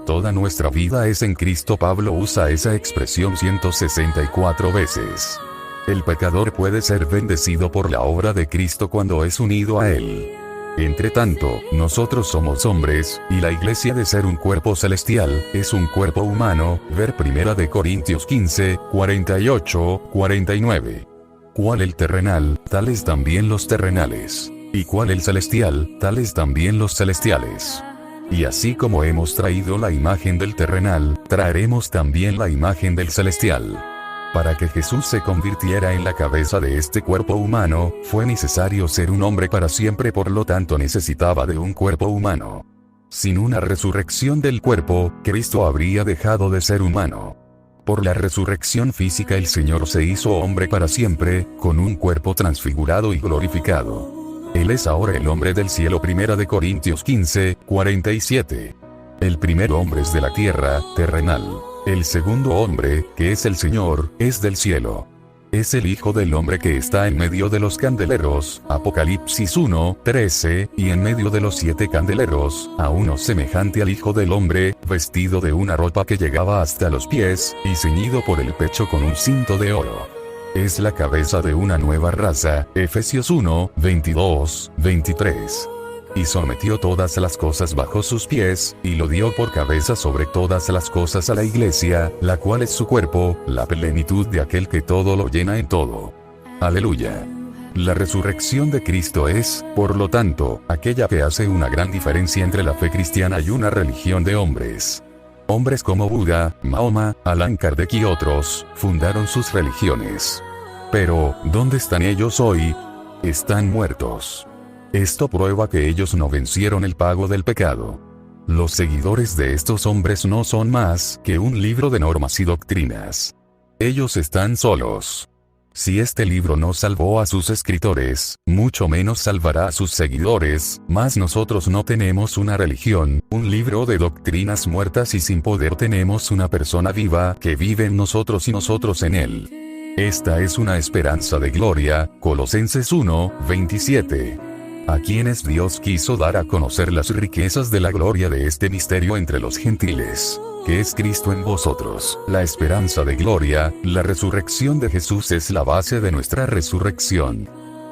Toda nuestra vida es en Cristo. Pablo usa esa expresión 164 veces. El pecador puede ser bendecido por la obra de Cristo cuando es unido a Él. Entre tanto, nosotros somos hombres, y la iglesia de ser un cuerpo celestial, es un cuerpo humano. Ver 1 Corintios 15, 48, 49. Cual el terrenal, tales también los terrenales. Y cual el celestial, tales también los celestiales. Y así como hemos traído la imagen del terrenal, traeremos también la imagen del celestial. Para que Jesús se convirtiera en la cabeza de este cuerpo humano, fue necesario ser un hombre para siempre, por lo tanto necesitaba de un cuerpo humano. Sin una resurrección del cuerpo, Cristo habría dejado de ser humano. Por la resurrección física el Señor se hizo hombre para siempre, con un cuerpo transfigurado y glorificado. Él es ahora el hombre del cielo. 1 Corintios 15, 47. El primer hombre es de la tierra, terrenal. El segundo hombre, que es el Señor, es del cielo. Es el Hijo del Hombre que está en medio de los candeleros. Apocalipsis 1, 13, y en medio de los 7 candeleros, a uno semejante al Hijo del Hombre, vestido de una ropa que llegaba hasta los pies, y ceñido por el pecho con un cinto de oro. Es la cabeza de una nueva raza. Efesios 1, 22, 23. Y sometió todas las cosas bajo sus pies, y lo dio por cabeza sobre todas las cosas a la iglesia, la cual es su cuerpo, la plenitud de aquel que todo lo llena en todo. Aleluya. La resurrección de Cristo es, por lo tanto, aquella que hace una gran diferencia entre la fe cristiana y una religión de hombres. Hombres como Buda, Mahoma, Allan Kardec y otros, fundaron sus religiones. Pero, ¿dónde están ellos hoy? Están muertos. Esto prueba que ellos no vencieron el pago del pecado. Los seguidores de estos hombres no son más que un libro de normas y doctrinas. Ellos están solos. Si este libro no salvó a sus escritores, mucho menos salvará a sus seguidores, mas nosotros no tenemos una religión, un libro de doctrinas muertas y sin poder. Tenemos una persona viva que vive en nosotros y nosotros en él. Esta es una esperanza de gloria. Colosenses 1, 27. A quienes Dios quiso dar a conocer las riquezas de la gloria de este misterio entre los gentiles, que es Cristo en vosotros, la esperanza de gloria. La resurrección de Jesús es la base de nuestra resurrección.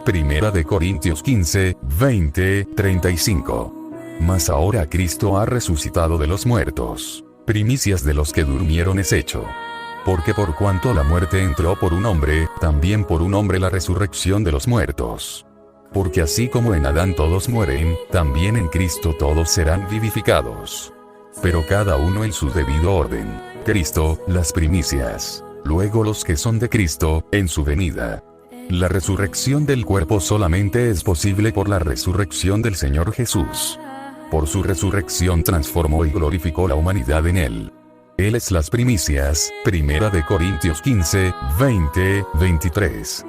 1 Corintios 15, 20, 35. Mas ahora Cristo ha resucitado de los muertos. Primicias de los que durmieron es hecho. Porque por cuanto la muerte entró por un hombre, también por un hombre la resurrección de los muertos. Porque así como en Adán todos mueren, también en Cristo todos serán vivificados. Pero cada uno en su debido orden. Cristo, las primicias. Luego los que son de Cristo, en su venida. La resurrección del cuerpo solamente es posible por la resurrección del Señor Jesús. Por su resurrección transformó y glorificó la humanidad en Él. Él es las primicias. 1 Corintios 15, 20, 23.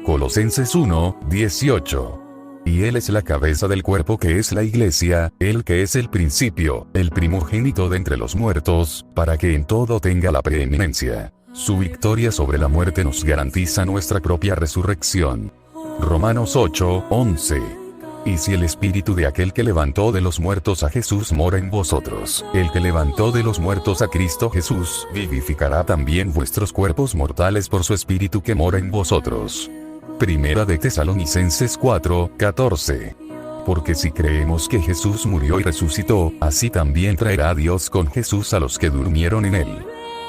Colosenses 1, 18. y Él es la cabeza del cuerpo que es la Iglesia, Él que es el principio, el primogénito de entre los muertos, para que en todo tenga la preeminencia. Su victoria sobre la muerte nos garantiza nuestra propia resurrección. Romanos 8:11. Y si el espíritu de aquel que levantó de los muertos a Jesús mora en vosotros, el que levantó de los muertos a Cristo Jesús vivificará también vuestros cuerpos mortales por su espíritu que mora en vosotros. Primera de Tesalonicenses 4:14. Porque si creemos que Jesús murió y resucitó, así también traerá Dios con Jesús a los que durmieron en él.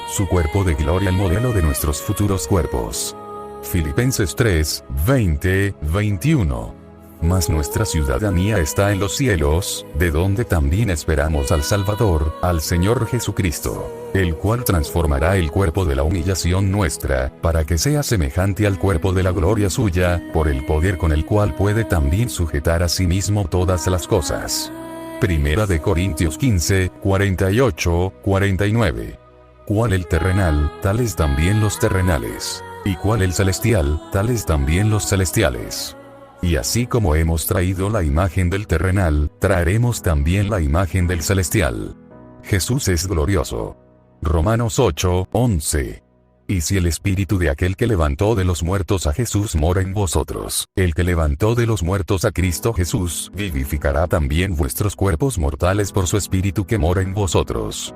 Su cuerpo de gloria, el modelo de nuestros futuros cuerpos. Filipenses 3:20-21. Mas nuestra ciudadanía está en los cielos, de donde también esperamos al Salvador, al Señor Jesucristo, el cual transformará el cuerpo de la humillación nuestra, para que sea semejante al cuerpo de la gloria suya, por el poder con el cual puede también sujetar a sí mismo todas las cosas. Primera de Corintios 15:48-49. Cual el terrenal, tales también los terrenales. Y cual el celestial, tales también los celestiales. Y así como hemos traído la imagen del terrenal, traeremos también la imagen del celestial. Jesús es glorioso. Romanos 8:11. Y si el espíritu de aquel que levantó de los muertos a Jesús mora en vosotros, el que levantó de los muertos a Cristo Jesús vivificará también vuestros cuerpos mortales por su espíritu que mora en vosotros.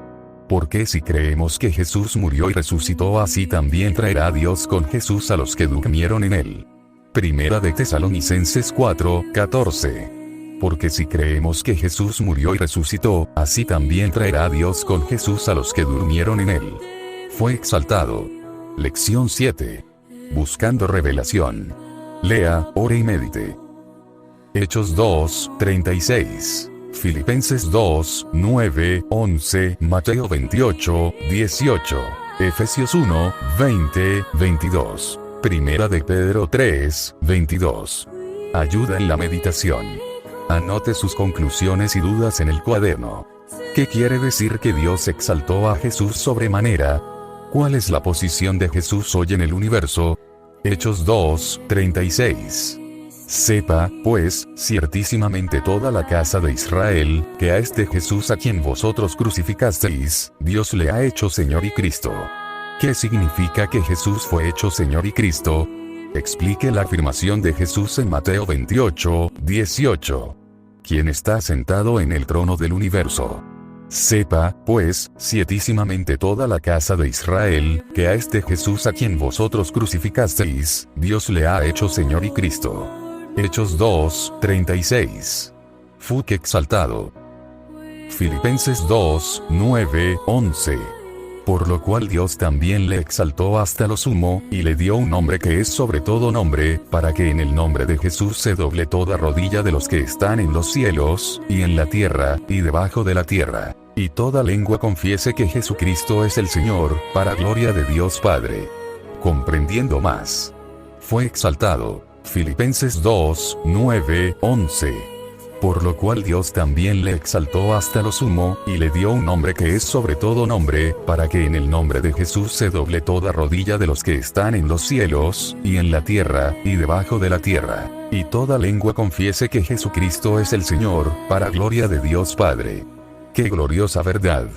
Porque si creemos que Jesús murió y resucitó, así también traerá Dios con Jesús a los que durmieron en él. Primera de Tesalonicenses 4:14. Porque si creemos que Jesús murió y resucitó, así también traerá Dios con Jesús a los que durmieron en él. Fue exaltado. Lección 7. Buscando revelación. Lea, ore y medite. Hechos 2:36. Filipenses 2:9-11, Mateo 28:18, Efesios 1:20-22. Primera de Pedro 3:22. Ayuda en la meditación. Anote sus conclusiones y dudas en el cuaderno. ¿Qué quiere decir que Dios exaltó a Jesús sobremanera? ¿Cuál es la posición de Jesús hoy en el universo? Hechos 2:36. Sepa, pues, ciertísimamente toda la casa de Israel, que a este Jesús a quien vosotros crucificasteis, Dios le ha hecho Señor y Cristo. ¿Qué significa que Jesús fue hecho Señor y Cristo? Explique la afirmación de Jesús en Mateo 28:18. Quien está sentado en el trono del universo. Sepa, pues, ciertísimamente toda la casa de Israel, que a este Jesús a quien vosotros crucificasteis, Dios le ha hecho Señor y Cristo. Hechos 2:36. Fue exaltado. Filipenses 2:9-11. Por lo cual Dios también le exaltó hasta lo sumo, y le dio un nombre que es sobre todo nombre, para que en el nombre de Jesús se doble toda rodilla de los que están en los cielos, y en la tierra, y debajo de la tierra, y toda lengua confiese que Jesucristo es el Señor, para gloria de Dios Padre. Comprendiendo más. Fue exaltado. Filipenses 2:9-11. Por lo cual Dios también le exaltó hasta lo sumo, y le dio un nombre que es sobre todo nombre, para que en el nombre de Jesús se doble toda rodilla de los que están en los cielos, y en la tierra, y debajo de la tierra, y toda lengua confiese que Jesucristo es el Señor, para gloria de Dios Padre. ¡Qué gloriosa verdad!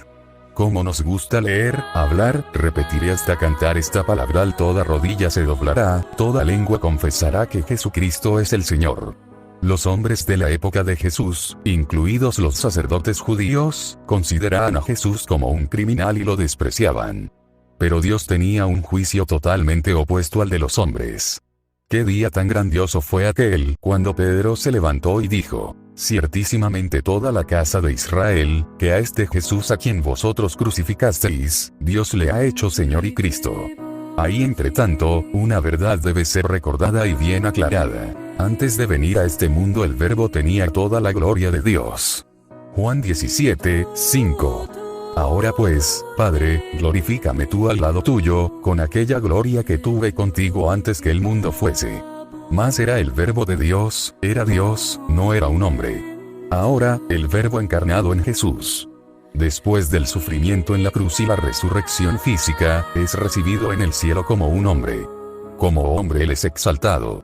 Cómo nos gusta leer, hablar, repetir y hasta cantar esta palabra. Toda rodilla se doblará, toda lengua confesará que Jesucristo es el Señor. Los hombres de la época de Jesús, incluidos los sacerdotes judíos, consideraban a Jesús como un criminal y lo despreciaban. Pero Dios tenía un juicio totalmente opuesto al de los hombres. ¿Qué día tan grandioso fue aquel, cuando Pedro se levantó y dijo: ciertísimamente toda la casa de Israel, que a este Jesús a quien vosotros crucificasteis, Dios le ha hecho Señor y Cristo? Ahí, entre tanto, una verdad debe ser recordada y bien aclarada. Antes de venir a este mundo el Verbo tenía toda la gloria de Dios. Juan 17:5. Ahora pues, Padre, glorifícame tú al lado tuyo, con aquella gloria que tuve contigo antes que el mundo fuese. Mas era el Verbo de Dios, era Dios, no era un hombre. Ahora, el Verbo encarnado en Jesús. Después del sufrimiento en la cruz y la resurrección física, es recibido en el cielo como un hombre. Como hombre él es exaltado.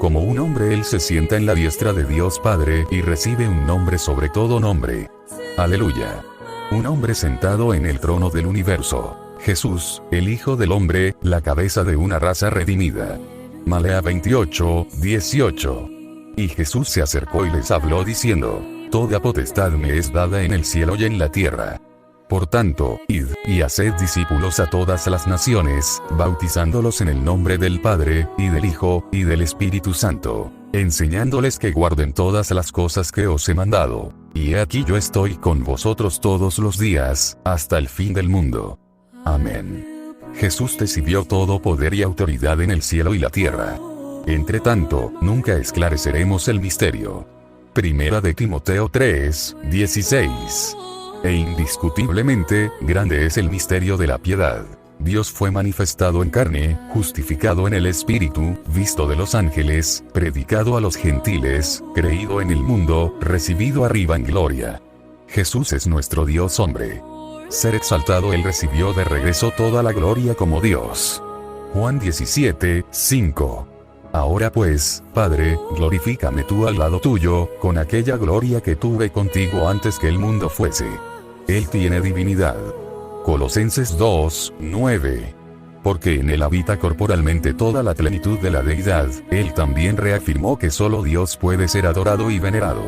Como un hombre Él se sienta en la diestra de Dios Padre y recibe un nombre sobre todo nombre. Aleluya. Un hombre sentado en el trono del universo. Jesús, el Hijo del Hombre, la cabeza de una raza redimida. Malea 28, 18. Y Jesús se acercó y les habló diciendo: Toda potestad me es dada en el cielo y en la tierra. Por tanto, id, y haced discípulos a todas las naciones, bautizándolos en el nombre del Padre, y del Hijo, y del Espíritu Santo, enseñándoles que guarden todas las cosas que os he mandado. Y he aquí yo estoy con vosotros todos los días, hasta el fin del mundo. Amén. Jesús recibió todo poder y autoridad en el cielo y la tierra. Entre tanto, nunca esclareceremos el misterio. Primera de Timoteo 3, 16. E indiscutiblemente, grande es el misterio de la piedad. Dios fue manifestado en carne, justificado en el Espíritu, visto de los ángeles, predicado a los gentiles, creído en el mundo, recibido arriba en gloria. Jesús es nuestro Dios hombre. Ser exaltado Él recibió de regreso toda la gloria como Dios. Juan 17, 5. Ahora pues, Padre, glorifícame tú al lado tuyo, con aquella gloria que tuve contigo antes que el mundo fuese. Él tiene divinidad. Colosenses 2, 9. Porque en Él habita corporalmente toda la plenitud de la deidad, Él también reafirmó que solo Dios puede ser adorado y venerado.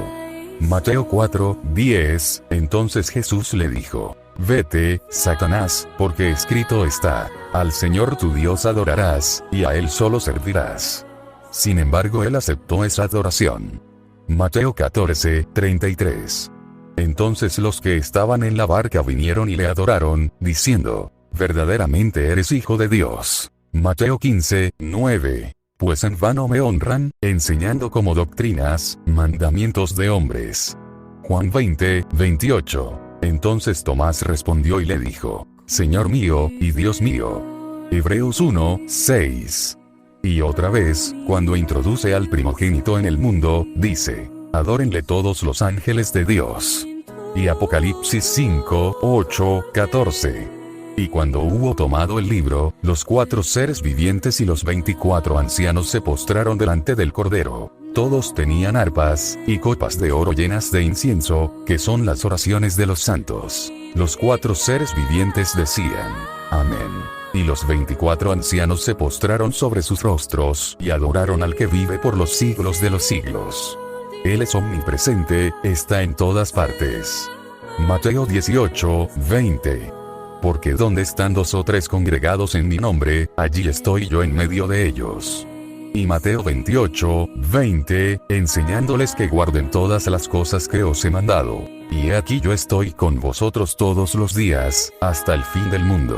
Mateo 4, 10. Entonces Jesús le dijo: Vete, Satanás, porque escrito está: Al Señor tu Dios adorarás, y a Él solo servirás. Sin embargo él aceptó esa adoración. Mateo 14, 33. Entonces los que estaban en la barca vinieron y le adoraron, diciendo: Verdaderamente eres Hijo de Dios. Mateo 15, 9. Pues en vano me honran, enseñando como doctrinas, mandamientos de hombres. Juan 20, 28. Entonces Tomás respondió y le dijo: Señor mío, y Dios mío. Hebreos 1, 6. Y otra vez, cuando introduce al primogénito en el mundo, dice: Adórenle todos los ángeles de Dios. Y Apocalipsis 5, 8, 14. Y cuando hubo tomado el libro, los 4 seres vivientes y los 24 ancianos se postraron delante del Cordero. Todos tenían arpas, y copas de oro llenas de incienso, que son las oraciones de los santos. Los 4 seres vivientes decían: Amén. Y los 24 ancianos se postraron sobre sus rostros, y adoraron al que vive por los siglos de los siglos. Él es omnipresente, está en todas partes. Mateo 18, 20. Porque donde están 2 o 3 congregados en mi nombre, allí estoy yo en medio de ellos. Y Mateo 28, 20, enseñándoles que guarden todas las cosas que os he mandado. Y he aquí yo estoy con vosotros todos los días, hasta el fin del mundo.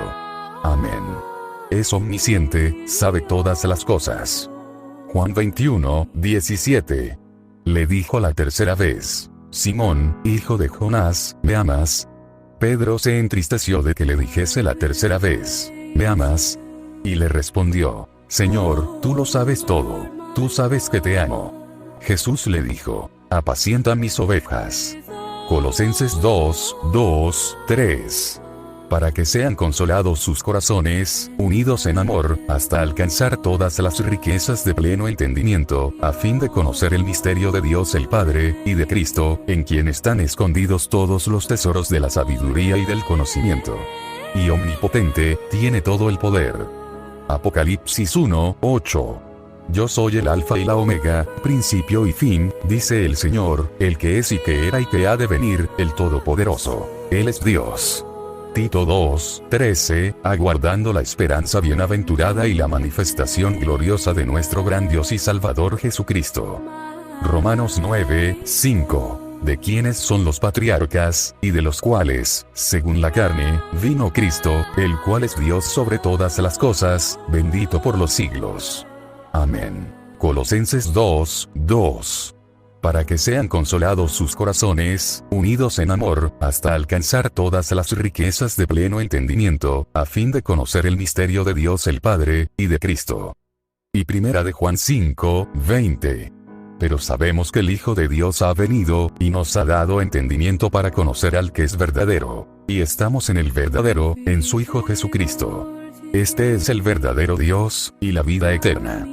Amén. Es omnisciente, sabe todas las cosas. Juan 21, 17. Le dijo la tercera vez: Simón, hijo de Jonás, ¿me amas? Pedro se entristeció de que le dijese la tercera vez: ¿Me amas? Y le respondió: Señor, tú lo sabes todo, tú sabes que te amo. Jesús le dijo: Apacienta mis ovejas. Colosenses 2, 2, 3. Para que sean consolados sus corazones, unidos en amor, hasta alcanzar todas las riquezas de pleno entendimiento, a fin de conocer el misterio de Dios el Padre, y de Cristo, en quien están escondidos todos los tesoros de la sabiduría y del conocimiento. Y omnipotente, tiene todo el poder. Apocalipsis 1, 8. Yo soy el Alfa y la Omega, principio y fin, dice el Señor, el que es y que era y que ha de venir, el Todopoderoso. Él es Dios. Tito 2, 13, aguardando la esperanza bienaventurada y la manifestación gloriosa de nuestro gran Dios y Salvador Jesucristo. Romanos 9, 5, de quienes son los patriarcas, y de los cuales, según la carne, vino Cristo, el cual es Dios sobre todas las cosas, bendito por los siglos. Amén. Colosenses 2, 2. Para que sean consolados sus corazones, unidos en amor, hasta alcanzar todas las riquezas de pleno entendimiento, a fin de conocer el misterio de Dios el Padre, y de Cristo. Y primera de Juan 5, 20. Pero sabemos que el Hijo de Dios ha venido, y nos ha dado entendimiento para conocer al que es verdadero. Y estamos en el verdadero, en su Hijo Jesucristo. Este es el verdadero Dios, y la vida eterna.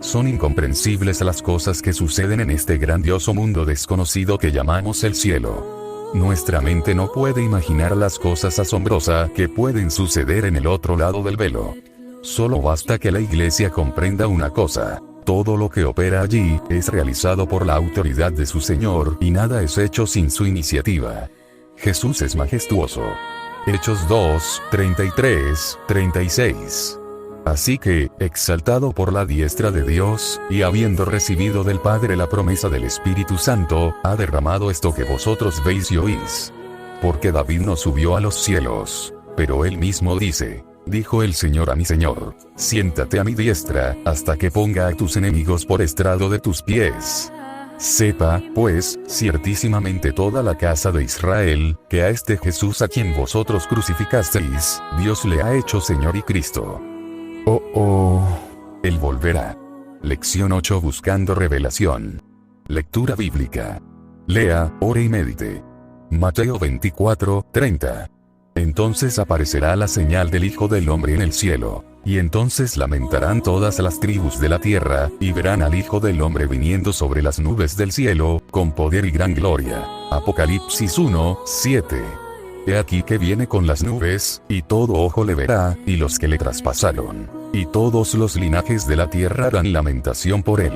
Son incomprensibles las cosas que suceden en este grandioso mundo desconocido que llamamos el cielo. Nuestra mente no puede imaginar las cosas asombrosas que pueden suceder en el otro lado del velo. Solo basta que la iglesia comprenda una cosa: todo lo que opera allí es realizado por la autoridad de su Señor y nada es hecho sin su iniciativa. Jesús es majestuoso. Hechos 2, 33, 36. Así que, exaltado por la diestra de Dios, y habiendo recibido del Padre la promesa del Espíritu Santo, ha derramado esto que vosotros veis y oís. Porque David no subió a los cielos, pero él mismo dice: dijo el Señor a mi Señor, siéntate a mi diestra, hasta que ponga a tus enemigos por estrado de tus pies. Sepa, pues, ciertísimamente toda la casa de Israel, que a este Jesús a quien vosotros crucificasteis, Dios le ha hecho Señor y Cristo. Él volverá. Lección 8: Buscando revelación. Lectura bíblica. Lea, ore y medite. Mateo 24, 30. Entonces aparecerá la señal del Hijo del Hombre en el cielo, y entonces lamentarán todas las tribus de la tierra, y verán al Hijo del Hombre viniendo sobre las nubes del cielo, con poder y gran gloria. Apocalipsis 1, 7. He aquí que viene con las nubes, y todo ojo le verá, y los que le traspasaron, y todos los linajes de la tierra harán lamentación por él.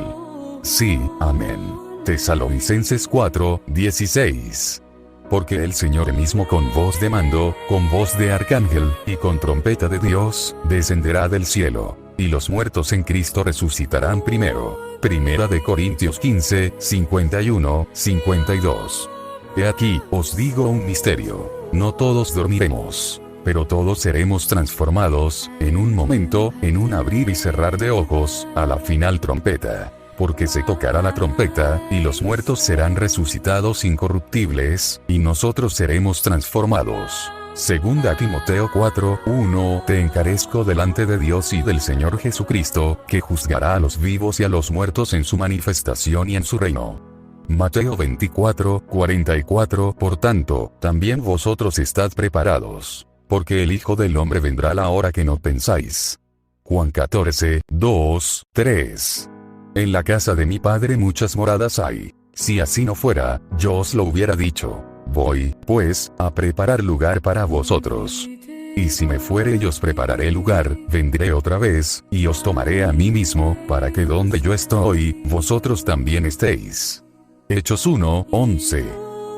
Sí, amén. Tesalonicenses 4, 16. Porque el Señor mismo con voz de mando, con voz de arcángel, y con trompeta de Dios, descenderá del cielo, y los muertos en Cristo resucitarán primero. Primera de Corintios 15, 51, 52. He aquí, os digo un misterio: no todos dormiremos, pero todos seremos transformados, en un momento, en un abrir y cerrar de ojos, a la final trompeta. Porque se tocará la trompeta, y los muertos serán resucitados incorruptibles, y nosotros seremos transformados. Segunda Timoteo 4, 1. Te encarezco delante de Dios y del Señor Jesucristo, que juzgará a los vivos y a los muertos en su manifestación y en su reino. Mateo 24, 44. Por tanto, también vosotros estad preparados, porque el Hijo del Hombre vendrá a la hora que no pensáis. Juan 14, 2, 3. En la casa de mi Padre muchas moradas hay. Si así no fuera, yo os lo hubiera dicho. Voy, pues, a preparar lugar para vosotros. Y si me fuere y os prepararé lugar, vendré otra vez, y os tomaré a mí mismo, para que donde yo estoy, vosotros también estéis. Hechos 1, 11.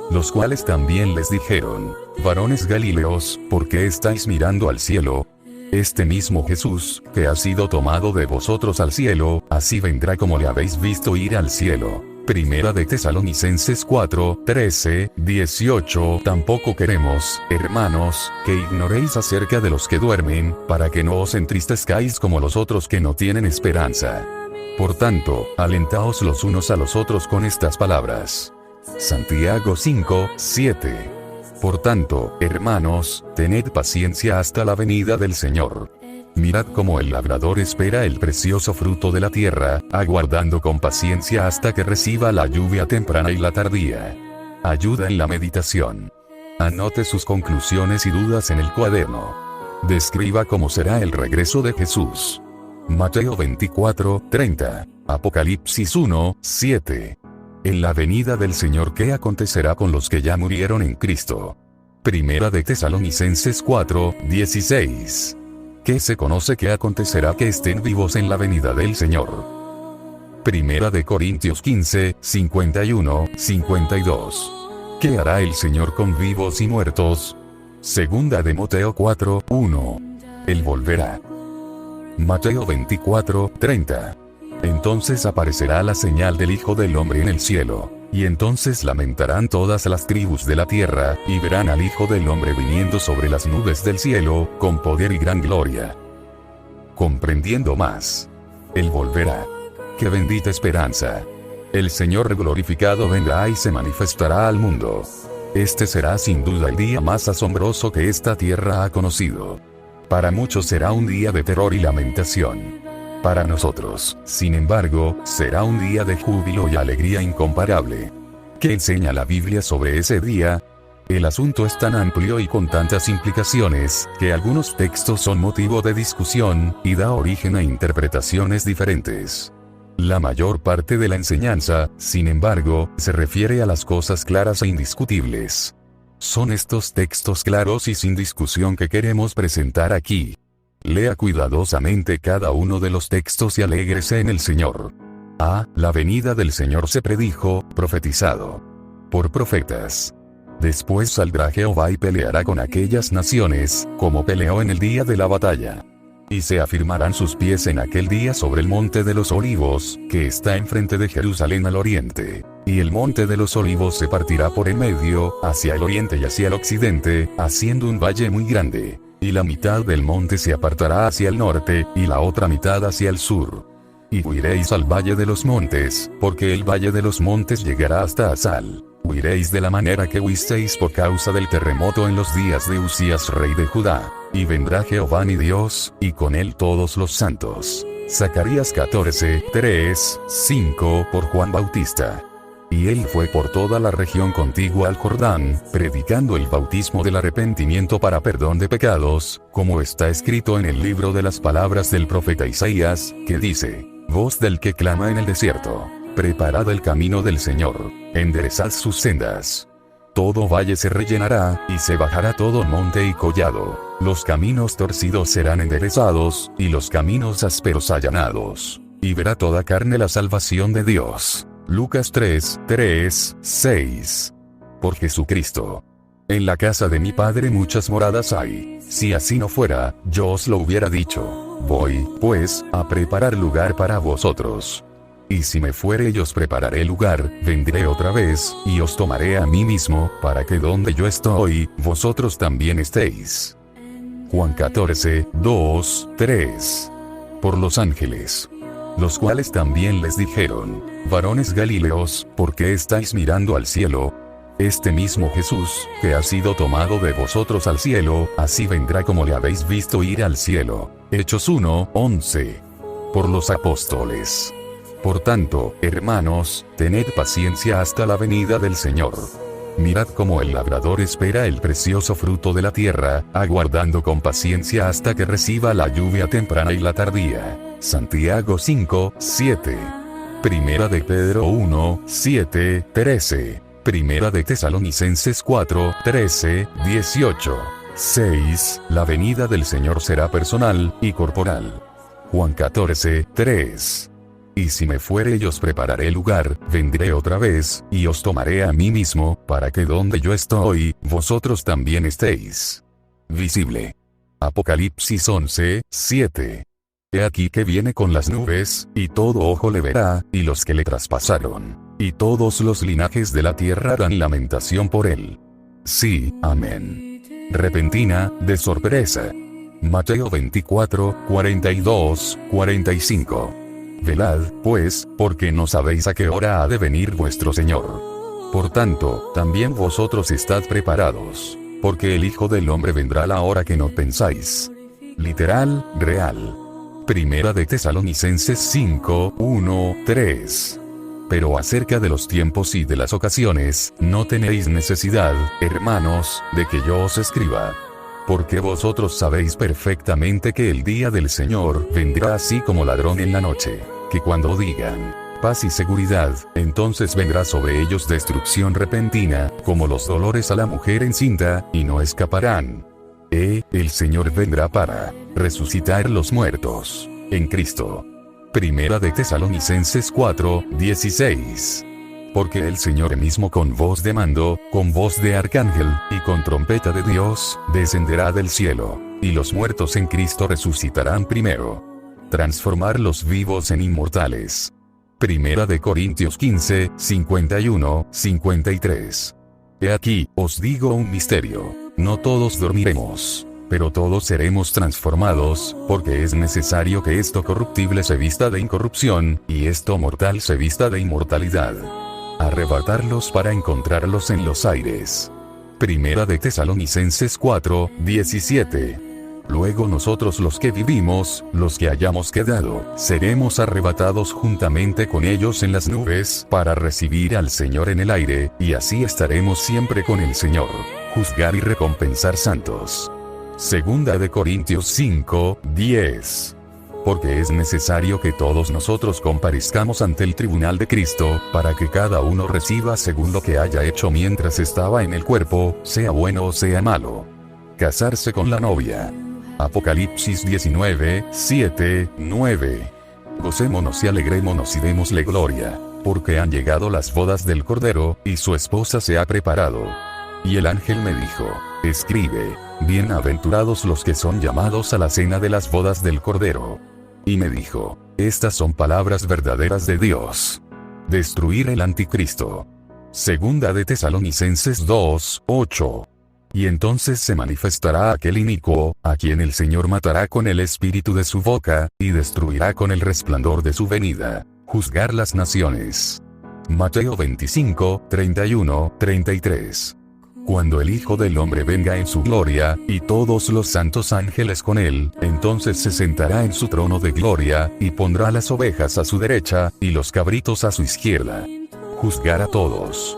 Los cuales también les dijeron: varones Galileos, ¿por qué estáis mirando al cielo? Este mismo Jesús, que ha sido tomado de vosotros al cielo, así vendrá como le habéis visto ir al cielo. Primera de Tesalonicenses 4, 13, 18. Tampoco queremos, hermanos, que ignoréis acerca de los que duermen, para que no os entristezcáis como los otros que no tienen esperanza. Por tanto, alentaos los unos a los otros con estas palabras. Santiago 5, 7. Por tanto, hermanos, tened paciencia hasta la venida del Señor. Mirad cómo el labrador espera el precioso fruto de la tierra, aguardando con paciencia hasta que reciba la lluvia temprana y la tardía. Ayuda en la meditación. Anote sus conclusiones y dudas en el cuaderno. Describa cómo será el regreso de Jesús. Mateo 24, 30. Apocalipsis 1, 7. En la venida del Señor, ¿qué acontecerá con los que ya murieron en Cristo? Primera de Tesalonicenses 4, 16. ¿Qué se conoce que acontecerá que estén vivos en la venida del Señor? Primera de Corintios 15, 51, 52. ¿Qué hará el Señor con vivos y muertos? Segunda de Timoteo 4, 1. Él volverá. Mateo 24, 30. Entonces aparecerá la señal del Hijo del Hombre en el cielo, y entonces lamentarán todas las tribus de la tierra, y verán al Hijo del Hombre viniendo sobre las nubes del cielo, con poder y gran gloria. Comprendiendo más. Él volverá. ¡Qué bendita esperanza! El Señor glorificado vendrá y se manifestará al mundo. Este será sin duda el día más asombroso que esta tierra ha conocido. Para muchos será un día de terror y lamentación. Para nosotros, sin embargo, será un día de júbilo y alegría incomparable. ¿Qué enseña la Biblia sobre ese día? El asunto es tan amplio y con tantas implicaciones, que algunos textos son motivo de discusión, y da origen a interpretaciones diferentes. La mayor parte de la enseñanza, sin embargo, se refiere a las cosas claras e indiscutibles. Son estos textos claros y sin discusión que queremos presentar aquí. Lea cuidadosamente cada uno de los textos y alégrese en el Señor. La venida del Señor se predijo, profetizado por profetas. Después saldrá Jehová y peleará con aquellas naciones, como peleó en el día de la batalla. Y se afirmarán sus pies en aquel día sobre el monte de los olivos, que está enfrente de Jerusalén al oriente. Y el monte de los olivos se partirá por en medio, hacia el oriente y hacia el occidente, haciendo un valle muy grande. Y la mitad del monte se apartará hacia el norte, y la otra mitad hacia el sur. Y huiréis al valle de los montes, porque el valle de los montes llegará hasta Asal. Huiréis de la manera que huisteis por causa del terremoto en los días de Usías rey de Judá. Y vendrá Jehová mi Dios, y con él todos los santos. Zacarías 14, 3, 5 por Juan Bautista. Y él fue por toda la región contigua al Jordán, predicando el bautismo del arrepentimiento para perdón de pecados, como está escrito en el libro de las palabras del profeta Isaías, que dice: voz del que clama en el desierto, preparad el camino del Señor, enderezad sus sendas. Todo valle se rellenará, y se bajará todo monte y collado. Los caminos torcidos serán enderezados, y los caminos ásperos allanados. Y verá toda carne la salvación de Dios. Lucas 3, 3, 6. Por Jesucristo. En la casa de mi Padre muchas moradas hay. Si así no fuera, yo os lo hubiera dicho. Voy, pues, a preparar lugar para vosotros. Y si me fuere y os prepararé lugar, vendré otra vez, y os tomaré a mí mismo, para que donde yo estoy, vosotros también estéis. Juan 14, 2, 3. Por los ángeles. Los cuales también les dijeron: varones Galileos, ¿por qué estáis mirando al cielo? Este mismo Jesús, que ha sido tomado de vosotros al cielo, así vendrá como le habéis visto ir al cielo. Hechos 1, 11. Por los apóstoles. Por tanto, hermanos, tened paciencia hasta la venida del Señor. Mirad cómo el labrador espera el precioso fruto de la tierra, aguardando con paciencia hasta que reciba la lluvia temprana y la tardía. Santiago 5, 7. Primera de Pedro 1, 7, 13. Primera de Tesalonicenses 4, 13, 18. 6. La venida del Señor será personal y corporal. Juan 14, 3. Y si me fuere y os prepararé lugar, vendré otra vez, y os tomaré a mí mismo, para que donde yo estoy, vosotros también estéis. Visible. Apocalipsis 11, 7. He aquí que viene con las nubes, y todo ojo le verá, y los que le traspasaron, y todos los linajes de la tierra harán lamentación por él. Sí, amén. Repentina, de sorpresa. Mateo 24, 42, 45. Velad, pues, porque no sabéis a qué hora ha de venir vuestro Señor. Por tanto, también vosotros estad preparados, porque el Hijo del Hombre vendrá a la hora que no pensáis. Literal, real. Primera de Tesalonicenses 5, 1, 3. Pero acerca de los tiempos y de las ocasiones, no tenéis necesidad, hermanos, de que yo os escriba. Porque vosotros sabéis perfectamente que el día del Señor vendrá así como ladrón en la noche, que cuando digan paz y seguridad, entonces vendrá sobre ellos destrucción repentina, como los dolores a la mujer encinta, y no escaparán. El Señor vendrá para resucitar los muertos en Cristo. Primera de Tesalonicenses 4, 16. Porque el Señor mismo con voz de mando, con voz de arcángel, y con trompeta de Dios, descenderá del cielo, y los muertos en Cristo resucitarán primero. Transformar los vivos en inmortales. Primera de Corintios 15, 51, 53. He aquí, os digo un misterio: no todos dormiremos, pero todos seremos transformados, porque es necesario que esto corruptible se vista de incorrupción, y esto mortal se vista de inmortalidad. Arrebatarlos para encontrarlos en los aires. Primera de Tesalonicenses 4, 17. Luego nosotros los que vivimos, los que hayamos quedado, seremos arrebatados juntamente con ellos en las nubes, para recibir al Señor en el aire, y así estaremos siempre con el Señor. Juzgar y recompensar santos. Segunda de Corintios 5, 10. porque es necesario que todos nosotros comparezcamos ante el tribunal de Cristo, para que cada uno reciba según lo que haya hecho mientras estaba en el cuerpo, sea bueno o sea malo. Casarse con la novia. Apocalipsis 19, 7, 9. Gocémonos y alegrémonos y démosle gloria, porque han llegado las bodas del Cordero, y su esposa se ha preparado. Y el ángel me dijo, escribe, bienaventurados los que son llamados a la cena de las bodas del Cordero. Y me dijo, estas son palabras verdaderas de Dios. Destruir el anticristo. Segunda de Tesalonicenses 2, 8. Y entonces se manifestará aquel inicuo, a quien el Señor matará con el espíritu de su boca, y destruirá con el resplandor de su venida. Juzgar las naciones. Mateo 25, 31, 33. Cuando el Hijo del Hombre venga en su gloria, y todos los santos ángeles con él, entonces se sentará en su trono de gloria, y pondrá las ovejas a su derecha, y los cabritos a su izquierda. Juzgar a todos.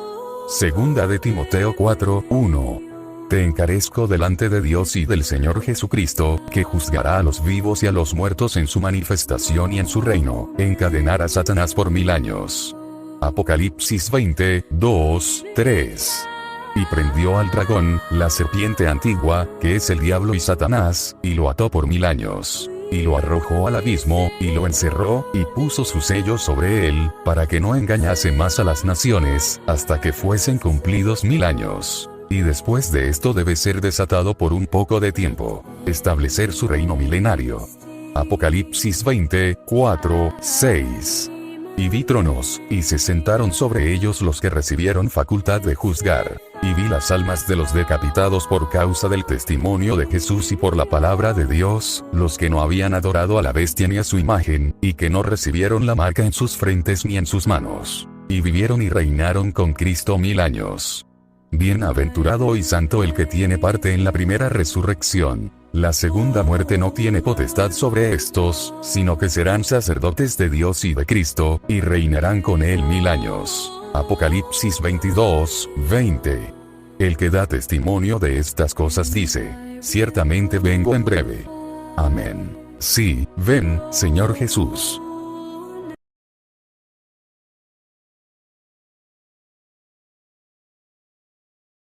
Segunda de Timoteo 4, 1. Te encarezco delante de Dios y del Señor Jesucristo, que juzgará a los vivos y a los muertos en su manifestación y en su reino, encadenar a Satanás por 1000 años. Apocalipsis 20, 2, 3. Y prendió al dragón, la serpiente antigua, que es el diablo y Satanás, y lo ató por 1000 años. Y lo arrojó al abismo, y lo encerró, y puso su sello sobre él, para que no engañase más a las naciones, hasta que fuesen cumplidos 1000 años. Y después de esto debe ser desatado por un poco de tiempo, establecer su reino milenario. Apocalipsis 20, 4, 6. Y vi tronos, y se sentaron sobre ellos los que recibieron facultad de juzgar. Y vi las almas de los decapitados por causa del testimonio de Jesús y por la palabra de Dios, los que no habían adorado a la bestia ni a su imagen, y que no recibieron la marca en sus frentes ni en sus manos. Y vivieron y reinaron con Cristo 1000 años. Bienaventurado y santo el que tiene parte en la primera resurrección. La segunda muerte no tiene potestad sobre estos, sino que serán sacerdotes de Dios y de Cristo, y reinarán con él 1000 años. Apocalipsis 22, 20. El que da testimonio de estas cosas dice, ciertamente vengo en breve. Amén. Sí, ven, Señor Jesús.